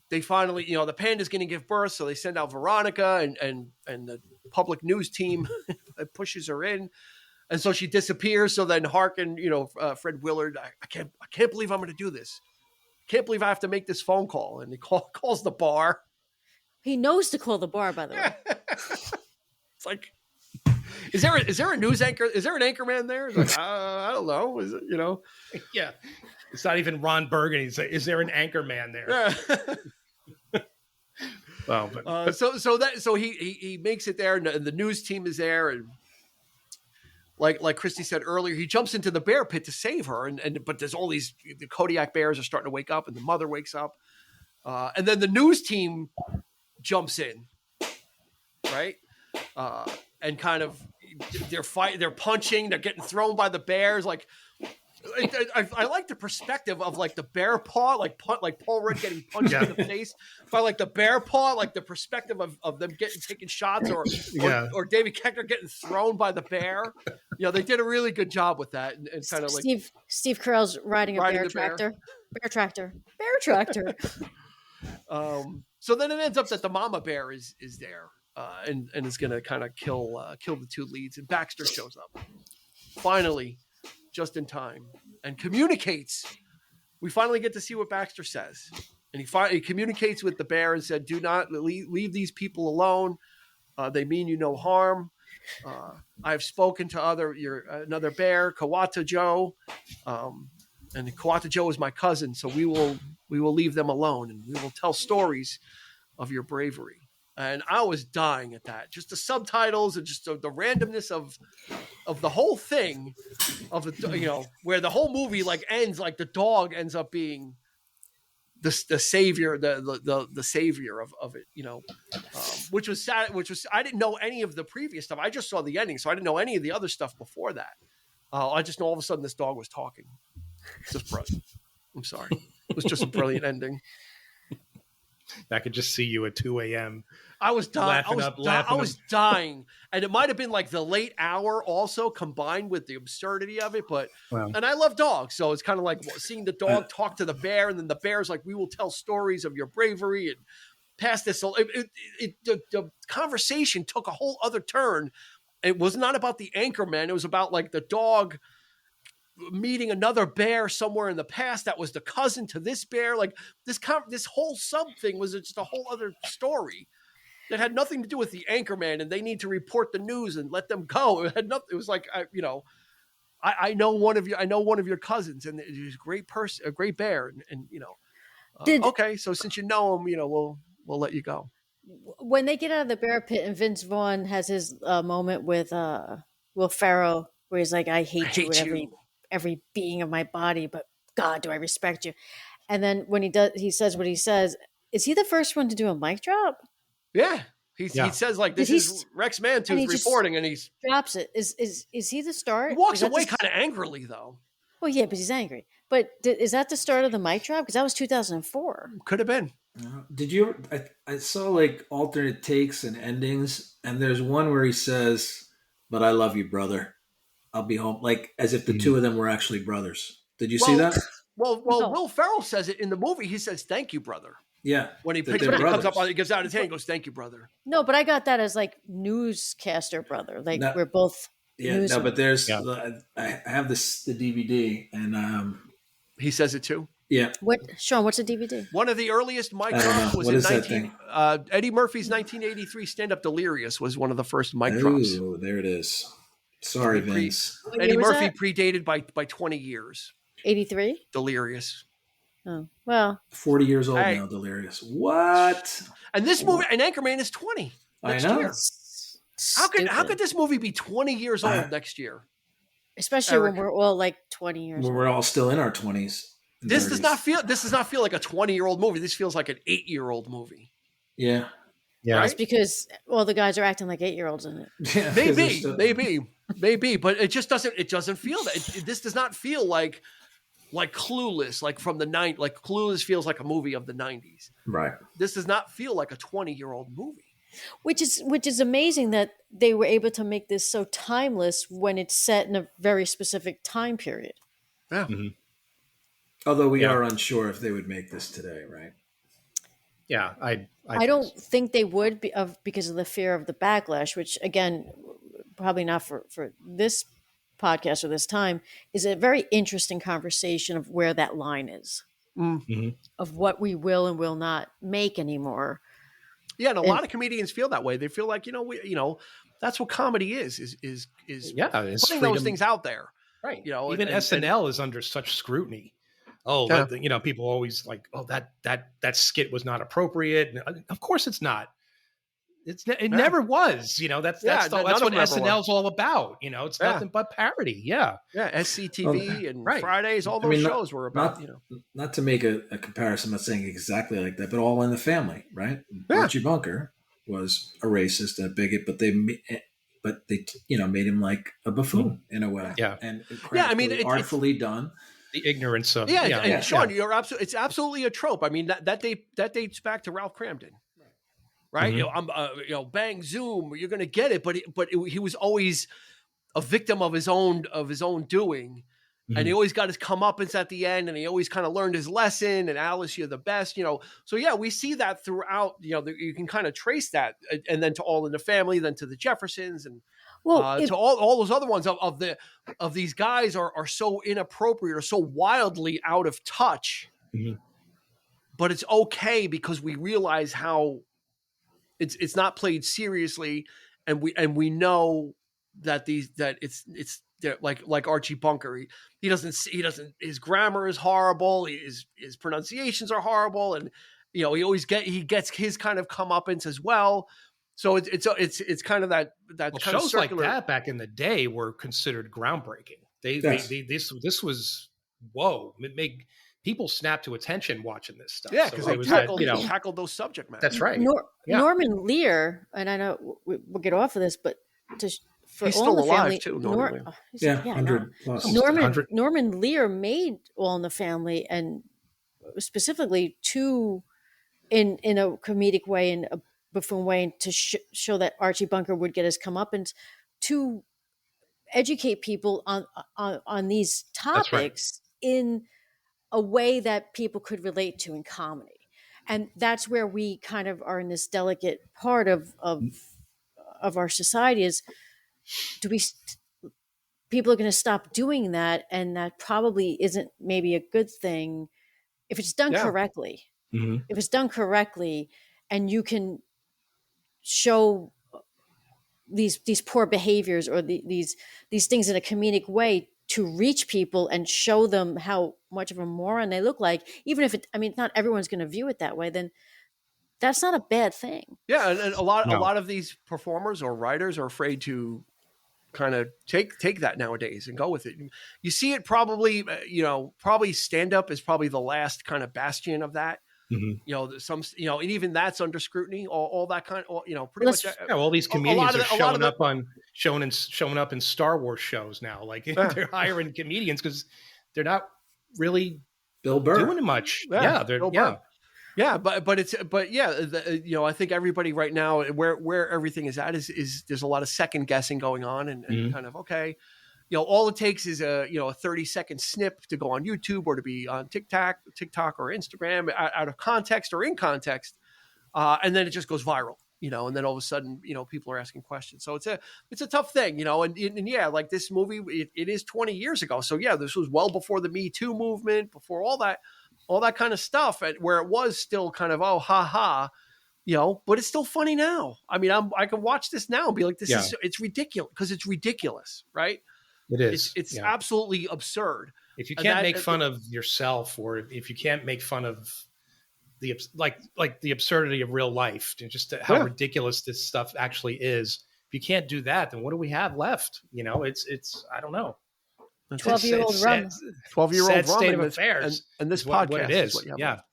Speaker 1: They finally, the panda's going to give birth, so they send out Veronica, and the public news team pushes her in. And so she disappears. So then Harkin, Fred Willard, I can't believe I'm going to do this. Can't believe I have to make this phone call. And he calls the bar.
Speaker 4: He knows to call the bar, by the way.
Speaker 1: It's like, is there a news anchor? Is there an anchorman there? It's like, I don't know. Is it,
Speaker 3: Yeah. It's not even Ron Burgundy. It's like, is there an anchorman there?
Speaker 1: Yeah.
Speaker 3: Well,
Speaker 1: so he makes it there, and the news team is there, and like Christy said earlier, he jumps into the bear pit to save her, but there's all these, the Kodiak bears are starting to wake up, and the mother wakes up, and then the news team jumps in, right, and kind of they're punching, they're getting thrown by the bears, like. I like the perspective of like the bear paw, like Paul Rudd getting punched in the face by like the bear paw, like the perspective of them taking shots, or David Koechner getting thrown by the bear. They did a really good job with that, and kind of like
Speaker 4: Steve Carell's riding a bear tractor. Bear tractor.
Speaker 1: So then it ends up that the mama bear is there, and is going to kind of kill the two leads, and Baxter shows up finally. Just in time, and communicates. We finally get to see what Baxter says, and he communicates with the bear and said, "Do not leave these people alone. They mean you no harm. I've spoken to another bear, Kawata Joe, and Kawata Joe is my cousin. So we will leave them alone, and we will tell stories of your bravery." And I was dying at that. Just the subtitles and just the randomness of the whole thing, where the whole movie like ends, like the dog ends up being the savior, the savior of it, which was sad. Which was, I didn't know any of the previous stuff. I just saw the ending, so I didn't know any of the other stuff before that. I just know all of a sudden this dog was talking. It's just brilliant. I'm sorry. It was just a brilliant ending.
Speaker 3: I could just see you at 2 a.m.
Speaker 1: I was dying. I was dying. And it might have been like the late hour also combined with the absurdity of it. But, and I love dogs. So it's kind of like seeing the dog talk to the bear. And then the bear's like, we will tell stories of your bravery. And past this, the conversation took a whole other turn. It was not about the Anchorman. It was about like the dog meeting another bear somewhere in the past that was the cousin to this bear. Like this whole sub thing was just a whole other story that had nothing to do with the Anchorman, and they need to report the news and let them go. It had nothing. It was like, I know one of your cousins, and he's a great person, a great bear. And okay. So since you know him, we'll let you go.
Speaker 4: When they get out of the bear pit and Vince Vaughn has his moment with Will Ferrell, where he's like, I hate you with every being of my body, but God, do I respect you. And then when he says what he says, is he the first one to do a mic drop?
Speaker 1: Yeah. He says like, this is Rex Manto's reporting, and he
Speaker 4: drops it. Is he the start?
Speaker 1: He walks away kind of angrily though.
Speaker 4: Well, yeah, because he's angry. But is that the start of the mic drop? Because that was 2004.
Speaker 1: Could have been.
Speaker 5: Did you? I saw like alternate takes and endings, and there's one where he says, "But I love you, brother. I'll be home," like as if the two of them were actually brothers. Did you see that?
Speaker 1: Well, Will Ferrell says it in the movie. He says, "Thank you, brother."
Speaker 5: Yeah.
Speaker 1: When he picks, when he comes up, he gives out his hand, and goes, "Thank you, brother."
Speaker 4: No, but I got that as like newscaster brother. Like we're both.
Speaker 5: Yeah, no, but there's I have the DVD, and
Speaker 1: he says it too.
Speaker 5: Yeah.
Speaker 4: Sean, what's a DVD?
Speaker 1: One of the earliest mic drops was in Eddie Murphy's 1983 stand-up Delirious was one of the first mic drops.
Speaker 5: Oh, there it is. Sorry, Vince.
Speaker 1: Eddie Murphy predated by 20 years.
Speaker 4: 83?
Speaker 1: Delirious.
Speaker 4: Oh, well.
Speaker 5: 40 years old now, Delirious. What?
Speaker 1: And this movie, and Anchorman is 20 next year. How could this movie be 20 years old next year?
Speaker 4: Especially when we're all like 20 years old.
Speaker 5: We're all still in our 20s.
Speaker 1: This does not feel like a 20-year-old movie. This feels like an 8-year-old movie.
Speaker 5: Yeah.
Speaker 4: Yeah. Right? It's because the guys are acting like 8-year-olds in it.
Speaker 1: Yeah, maybe, but it doesn't feel that. This does not feel like Clueless, like from the 90s. Like Clueless feels like a movie of the 90s.
Speaker 5: Right.
Speaker 1: This does not feel like a 20-year-old movie.
Speaker 4: Which is amazing that they were able to make this so timeless when it's set in a very specific time period.
Speaker 1: Yeah.
Speaker 5: Mm-hmm. Although we are unsure if they would make this today, right?
Speaker 3: Yeah,
Speaker 4: I don't think they would because of the fear of the backlash, which again, probably not for this podcast or this time, is a very interesting conversation of where that line is of what we will and will not make anymore.
Speaker 1: Yeah, and a lot of comedians feel that way. They feel like that's what comedy is putting those things out there,
Speaker 3: right? Even SNL is under such scrutiny. People always like, that skit was not appropriate. And of course, it's not. It never was. That's what SNL's all about. It's nothing but parody. Yeah,
Speaker 1: SCTV and Fridays, all those shows were about.
Speaker 5: Not to make a comparison. I'm not saying exactly like that, but All in the Family, right? Yeah. Archie Bunker was a racist and a bigot, but they made him like a buffoon in a way.
Speaker 3: Yeah,
Speaker 5: and artfully done.
Speaker 3: The ignorance of
Speaker 1: Sean, you're absolutely. It's absolutely a trope. I mean that dates back to Ralph Cramden, right?
Speaker 3: Mm-hmm.
Speaker 1: Bang zoom, you're going to get it, but he was always a victim of his own doing, and he always got his comeuppance at the end, and he always kind of learned his lesson. And Alice, you're the best, So yeah, we see that throughout. You can kind of trace that, and then to All in the Family, then to the Jeffersons, and. To all those other ones of these guys are so inappropriate or so wildly out of touch, but it's okay because we realize how it's not played seriously, and we know that it's like Archie Bunker. He doesn't his grammar is horrible. His pronunciations are horrible, and he gets his kind of comeuppance as well. So it's kind of that kind
Speaker 3: shows
Speaker 1: of circular.
Speaker 3: Like that back in the day were considered groundbreaking. This was whoa. It made people snap to attention watching this stuff.
Speaker 1: Yeah, because they tackled those subject matters.
Speaker 3: That's right.
Speaker 4: Norman Lear, and I know we'll get off of this, but for
Speaker 1: he's
Speaker 4: All
Speaker 1: still
Speaker 4: in the
Speaker 1: alive
Speaker 4: Family,
Speaker 1: too. Norman
Speaker 5: Lear. 100 plus.
Speaker 4: Norman Lear made All in the Family, and specifically in a comedic way and a buffoon way to show that Archie Bunker would get his comeuppance, to educate people on these topics in a way that people could relate to in comedy. And that's where we kind of are in this delicate part of our society is, people are going to stop doing that. And that probably isn't maybe a good thing if it's done correctly.
Speaker 3: Mm-hmm.
Speaker 4: If it's done correctly and you can show these poor behaviors or these things in a comedic way to reach people and show them how much of a moron they look like, even if not everyone's going to view it that way, then that's not a bad thing.
Speaker 1: Yeah. And a lot of these performers or writers are afraid to kind of take that nowadays and go with it. You see it probably stand up is probably the last kind of bastion of that.
Speaker 3: Mm-hmm.
Speaker 1: And even that's under scrutiny. All that kind of, pretty much.
Speaker 3: All these comedians are showing up in Star Wars shows now. Like they're hiring comedians because they're not really
Speaker 5: Bill Burr
Speaker 3: doing much.
Speaker 1: I think everybody right now where everything is at is there's a lot of second guessing going on and kind of all it takes is a 30-second snip to go on YouTube or to be on TikTok or Instagram out of context or in context. And then it just goes viral, and then all of a sudden, people are asking questions. So it's a tough thing, and yeah, like this movie, it is 20 years ago. So yeah, this was well before the Me Too movement, before all that kind of stuff, where it was still kind of, oh, ha ha, but it's still funny now. I mean, I can watch this now and be like, it's ridiculous, because it's ridiculous, right?
Speaker 3: It is.
Speaker 1: It's absolutely absurd.
Speaker 3: If you can't make fun of yourself, or if you can't make fun of the the absurdity of real life, and just how ridiculous this stuff actually is, if you can't do that, then what do we have left? It's I don't know.
Speaker 4: 12-year-old rum.
Speaker 1: 12-year-old rum
Speaker 3: state of affairs,
Speaker 1: and this podcast
Speaker 3: what it is.
Speaker 1: What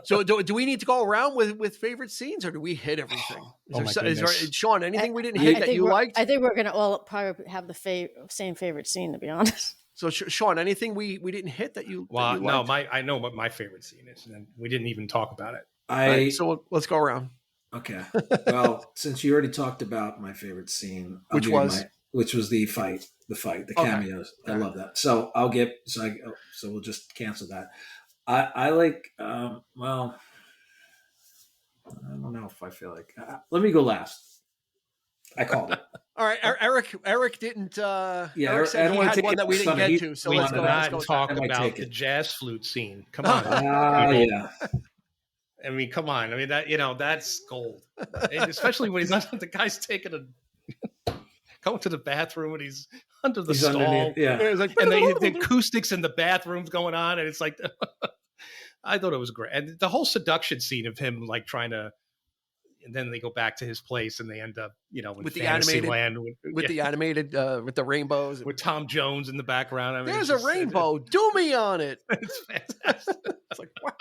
Speaker 1: So do we need to go around with favorite scenes, or do we hit everything? Is there, Sean, anything we didn't hit that you liked?
Speaker 4: I think we're going to all probably have the same favorite scene, to be honest.
Speaker 1: So Sean, anything we didn't hit that you?
Speaker 3: Well,
Speaker 1: that you liked?
Speaker 3: No, I know what my favorite scene is, and we didn't even talk about it.
Speaker 1: Right, so let's go around.
Speaker 5: Okay. Well, since you already talked about my favorite scene,
Speaker 1: which was
Speaker 5: the fight, the cameos. I love that. So so we'll just cancel that. I like, well, I don't know if I feel like, let me go last. I called it.
Speaker 1: All right. Eric didn't, Eric said
Speaker 5: I don't want to take
Speaker 1: one that we didn't get to. So
Speaker 3: we
Speaker 1: let's go.
Speaker 3: talk about the jazz flute scene. Come on.
Speaker 5: Yeah.
Speaker 3: I mean, come on. I mean, that's gold. And especially when the guy's taking going to the bathroom and he's under the stall.
Speaker 5: Yeah.
Speaker 3: And the acoustics in the bathroom's going on. And it's like, I thought it was great. And the whole seduction scene of him, like trying to, and then they go back to his place and they end up, in
Speaker 1: with the
Speaker 3: fantasy
Speaker 1: animated
Speaker 3: land.
Speaker 1: With the animated, with the rainbows.
Speaker 3: With Tom Jones in the background. I mean,
Speaker 1: there's a rainbow. Do me on it.
Speaker 3: It's fantastic.
Speaker 1: It's like, wow.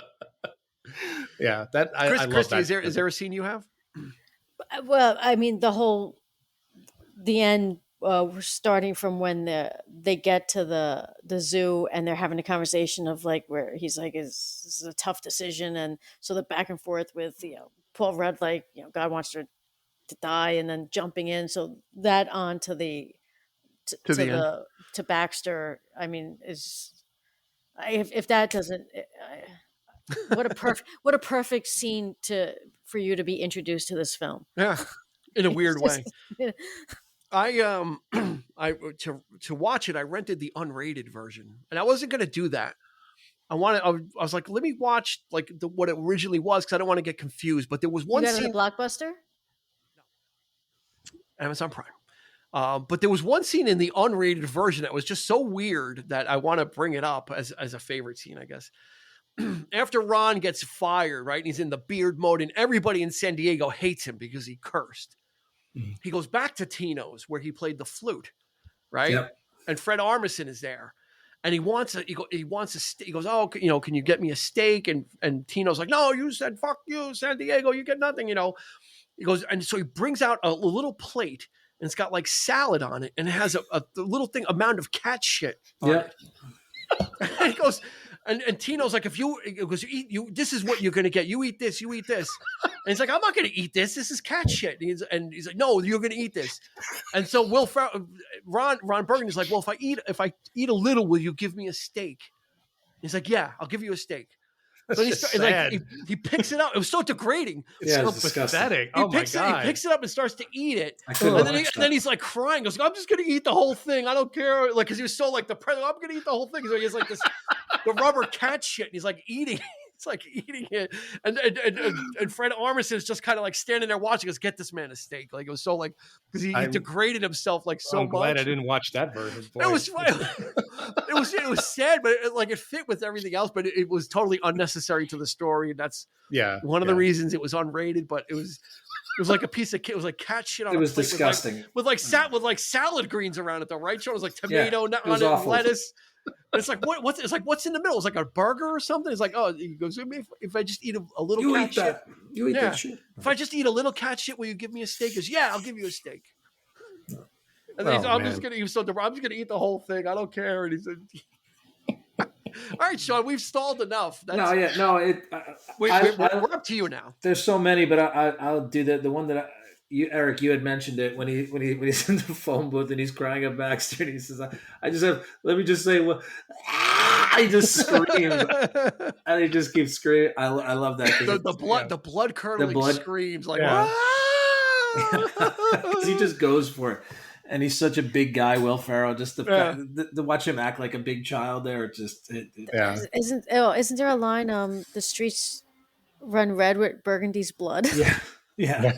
Speaker 3: Yeah. I love
Speaker 1: Christy,
Speaker 3: that.
Speaker 1: is there a scene you have?
Speaker 4: Well, I mean, the end, starting from when they get to the zoo and they're having a conversation of like where he's like, this is a tough decision, and so the back and forth with Paul Rudd, like God wants her to die, and then jumping in, so that on to Baxter. I mean, if that doesn't, what a perfect scene for you to be introduced to this film.
Speaker 1: Yeah, in a weird way. To watch it, I rented the unrated version, and I wasn't going to do that. I was like, let me watch like what it originally was, because I don't want to get confused. But there was one scene.
Speaker 4: You got it on Blockbuster?
Speaker 1: No. Amazon Prime. But there was one scene in the unrated version that was just so weird that I want to bring it up as a favorite scene, I guess. After Ron gets fired, right? And he's in the beard mode, and everybody in San Diego hates him because he cursed. Mm-hmm. He goes back to Tino's where he played the flute, right? Yep. And Fred Armisen is there, and he wants a steak. He goes, oh, can you get me a steak? And Tino's like, no, you said fuck you, San Diego, you get nothing, He goes, and so he brings out a little plate, and it's got like salad on it, and it has a little thing, a mound of cat shit on it. And he goes. And Tino's like, because this is what you're going to get. You eat this, you eat this. And he's like, I'm not going to eat this. This is cat shit. And he's like, no, you're going to eat this. And so Ron Burgundy's like, well, if I eat a little, will you give me a steak? He's like, yeah, I'll give you a steak. So he picks it up. It was so degrading.
Speaker 5: It's so
Speaker 3: pathetic.
Speaker 1: He picks it up and starts to eat it. And then he's like crying. Goes, I'm just going to eat the whole thing. I don't care. Like, because he was so like depressed. I'm going to eat the whole thing. So he has like the rubber cat shit. And he's like eating. It's like eating it. And Fred Armisen is just kind of like standing there watching us get this man a steak. Like it was so like, because he degraded himself like so much.
Speaker 3: I'm glad I didn't watch that version.
Speaker 1: It was sad, but it fit with everything else, but it was totally unnecessary to the story. And that's one of the reasons it was unrated, but it was like a piece of it was like cat shit on
Speaker 5: it. It was disgusting.
Speaker 1: With salad greens around it though, right? So it was like tomato on it, lettuce. It's like what's in the middle? It's like a burger or something. It's like, oh, he goes, if I just eat a little
Speaker 5: you
Speaker 1: cat
Speaker 5: eat that.
Speaker 1: shit.
Speaker 5: You eat that shit.
Speaker 1: If I just eat a little cat shit, will you give me a steak? He goes, yeah, I'll give you a steak. And then I'm just gonna eat the whole thing. I don't care. And he said, all right, Sean, we've stalled enough.
Speaker 5: We're up
Speaker 1: to you now.
Speaker 5: There's so many, but I'll do the one that Eric, you had mentioned it when he's in the phone booth and he's crying at Baxter and he says, let me just say, he just screams and he just keeps screaming. I love that.
Speaker 1: The blood curdling screams like,
Speaker 5: he just goes for it. And he's such a big guy, Will Ferrell. Just to watch him act like a big child there,
Speaker 4: Isn't there a line? The streets run red with Burgundy's blood.
Speaker 5: Yeah.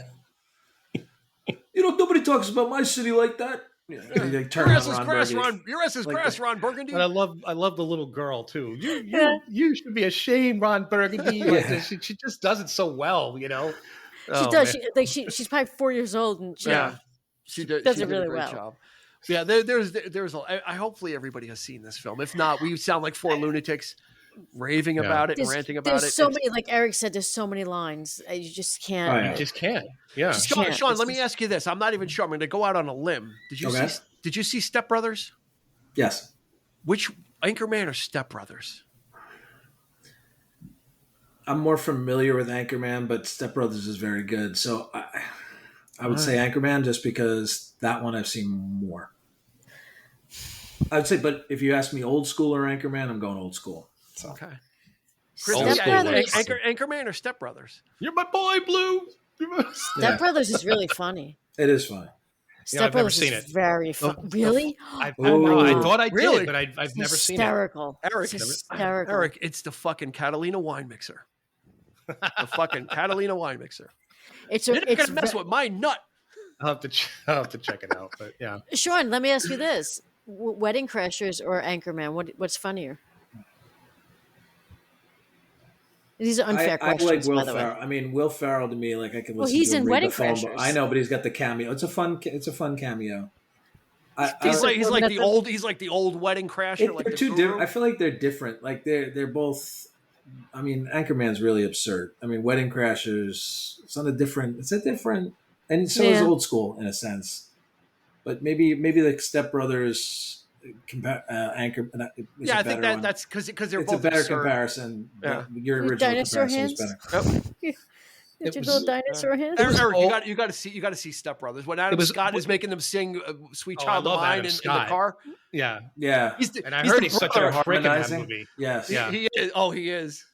Speaker 5: Nobody talks about my city like that.
Speaker 1: Your ass is grass, Ron Burgundy.
Speaker 3: But I love the little girl too. You should be ashamed, Ron Burgundy. She just does it so well,
Speaker 4: She does. She's probably 4 years old, and she does it really well.
Speaker 1: Job. Yeah, hopefully everybody has seen this film. If not, we sound like four lunatics raving about it and ranting about it.
Speaker 4: There's so many, like Eric said, there's so many lines. You just can't.
Speaker 3: You just can't. Yeah.
Speaker 1: Sean, let me ask you this. I'm not even sure. I'm going to go out on a limb. Did you see Step Brothers?
Speaker 5: Yes.
Speaker 1: Which Anchorman or Step Brothers?
Speaker 5: I'm more familiar with Anchorman, but Step Brothers is very good. So I would say Anchorman just because that one I've seen more. I would say, but if you ask me old school or Anchorman, I'm going old school. So.
Speaker 1: Okay.
Speaker 4: Anchorman
Speaker 1: or Step Brothers?
Speaker 3: You're my boy, Blue.
Speaker 4: Step Brothers is really funny.
Speaker 5: It is funny.
Speaker 4: Step Brothers is very funny. Really?
Speaker 3: I thought I did, but I've never seen it.
Speaker 4: Hysterical.
Speaker 1: Eric, it's the fucking Catalina wine mixer. The fucking Catalina wine mixer. You're not gonna mess with my nut.
Speaker 3: I'll have to check it out. But yeah.
Speaker 4: Sean, let me ask you this: Wedding Crashers or Anchorman? What's funnier? These are unfair questions.
Speaker 5: I like Will
Speaker 4: by the
Speaker 5: Ferrell.
Speaker 4: way.
Speaker 5: I mean, Will Ferrell to me, like I can listen.
Speaker 4: Well, he's
Speaker 5: to him
Speaker 4: in
Speaker 5: read
Speaker 4: Wedding
Speaker 5: the phone,
Speaker 4: Crashers.
Speaker 5: I know, but he's got the cameo. It's a fun cameo.
Speaker 1: He's like the old Wedding Crasher.
Speaker 5: They're two different. I feel like they're different. Like they're both. I mean, Anchorman's really absurd. I mean, Wedding Crashers. It's a different, and so is Old School in a sense. But maybe like Step Brothers. Anchor.
Speaker 1: I think that's because they're both.
Speaker 5: It's a better
Speaker 1: absurd.
Speaker 5: Comparison.
Speaker 1: Yeah.
Speaker 5: Your original
Speaker 4: dinosaur
Speaker 5: comparison
Speaker 4: hands.
Speaker 5: was better.
Speaker 4: Did you go dinosaur hands?
Speaker 1: Eric, you got to see Step Brothers when Adam Scott is making them sing "Sweet Child of Mine" in the car.
Speaker 3: Yeah.
Speaker 1: And
Speaker 3: I heard he's such a prick in that movie.
Speaker 5: Yes.
Speaker 3: Yeah.
Speaker 1: He is. Oh, he is.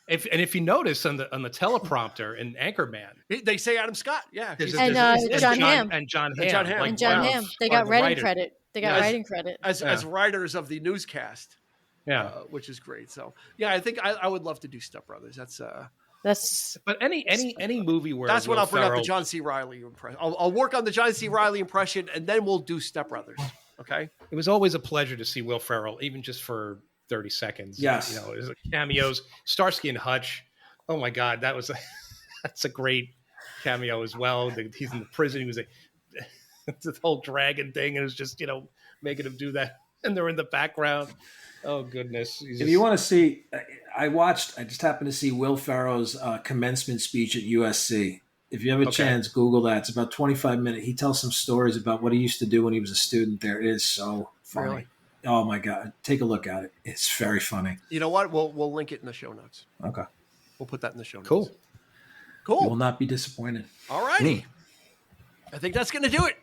Speaker 3: If you notice on the teleprompter in Anchorman,
Speaker 1: they say Adam Scott. Yeah.
Speaker 4: John Hamm.
Speaker 3: And John
Speaker 4: Hamm. They got writing credit. Writing credit
Speaker 1: as writers of the newscast.
Speaker 3: Yeah,
Speaker 1: which is great. So I think I would love to do Step Brothers.
Speaker 3: But any movie where
Speaker 1: that's when I'll bring up the John C. Reilly impression. I'll work on the John C. Reilly impression, and then we'll do Step Brothers. Okay.
Speaker 3: It was always a pleasure to see Will Ferrell, even just for 30 seconds.
Speaker 5: Yes.
Speaker 3: His cameos, Starsky and Hutch. Oh my God, that's a great cameo as well. He's in the prison. He was the whole dragon thing, and it was just making him do that, and they're in the background. Oh goodness!
Speaker 5: If you want to see, I just happened to see Will Ferrell's commencement speech at USC. If you have a chance, Google that. It's about 25 minutes. He tells some stories about what he used to do when he was a student there. It is so funny.
Speaker 1: Really?
Speaker 5: Oh my God! Take a look at it. It's very funny.
Speaker 1: You know what? We'll link it in the show notes.
Speaker 5: Okay.
Speaker 1: We'll put that in the show notes.
Speaker 3: Cool.
Speaker 5: You will not be disappointed.
Speaker 1: All righty. I think that's going to do it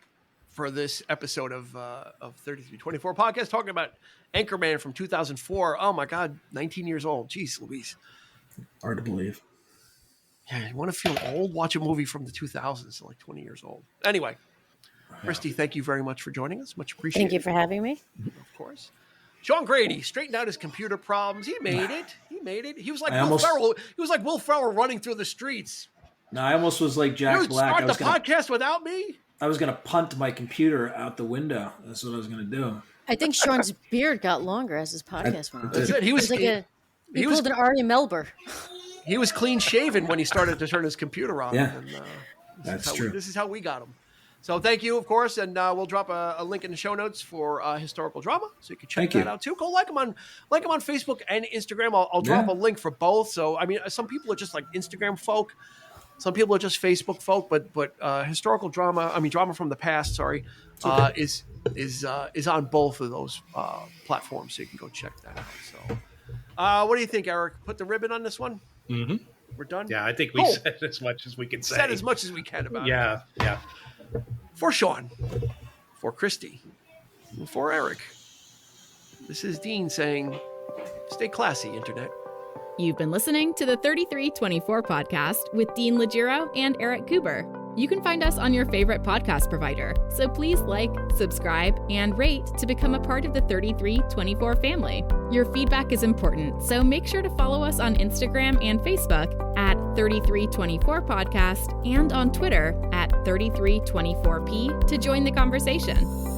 Speaker 1: for this episode of 3324 Podcast, talking about Anchorman from 2004. Oh my God, 19 years old. Jeez Louise.
Speaker 5: Hard to believe.
Speaker 1: Yeah, you want to feel old? Watch a movie from the 2000s, like 20 years old. Anyway, Christy, thank you very much for joining us. Much appreciated.
Speaker 4: Thank you for having me.
Speaker 1: Of course. Sean Grady straightened out his computer problems. He made it. He was like Will Ferrell. He was like Will Ferrell running through the streets.
Speaker 5: No, I almost was like Jack Black.
Speaker 1: Start the podcast without me?
Speaker 5: I was going to punt my computer out the window. That's what I was going to do.
Speaker 4: I think Sean's beard got longer as his podcast went on.
Speaker 1: That's it. He
Speaker 4: pulled an Ari Melber.
Speaker 1: He was clean shaven when he started to turn his computer on.
Speaker 5: Yeah,
Speaker 1: and,
Speaker 5: that's true.
Speaker 1: This is how we got him. So thank you, of course, and we'll drop a link in the show notes for Historical Drama, so you can check that out too. Go like him on Facebook and Instagram. I'll drop a link for both. So I mean, some people are just like Instagram folk. Some people are just Facebook folk, but Historical Drama, Drama from the Past, is on both of those platforms, so you can go check that out. So, what do you think, Eric? Put the ribbon on this one?
Speaker 3: Mm-hmm.
Speaker 1: We're done?
Speaker 3: Yeah, I think we said as much as we can say.
Speaker 1: Said as much as we can about it.
Speaker 3: Yeah.
Speaker 1: For Sean, for Christy, and for Eric, this is Dean saying, stay classy, Internet.
Speaker 2: You've been listening to the 3324 podcast with Dean Legiro and Eric Kuber. You can find us on your favorite podcast provider, so please like, subscribe, and rate to become a part of the 3324 family. Your feedback is important, so make sure to follow us on Instagram and Facebook at 3324 podcast and on Twitter at 3324p to join the conversation.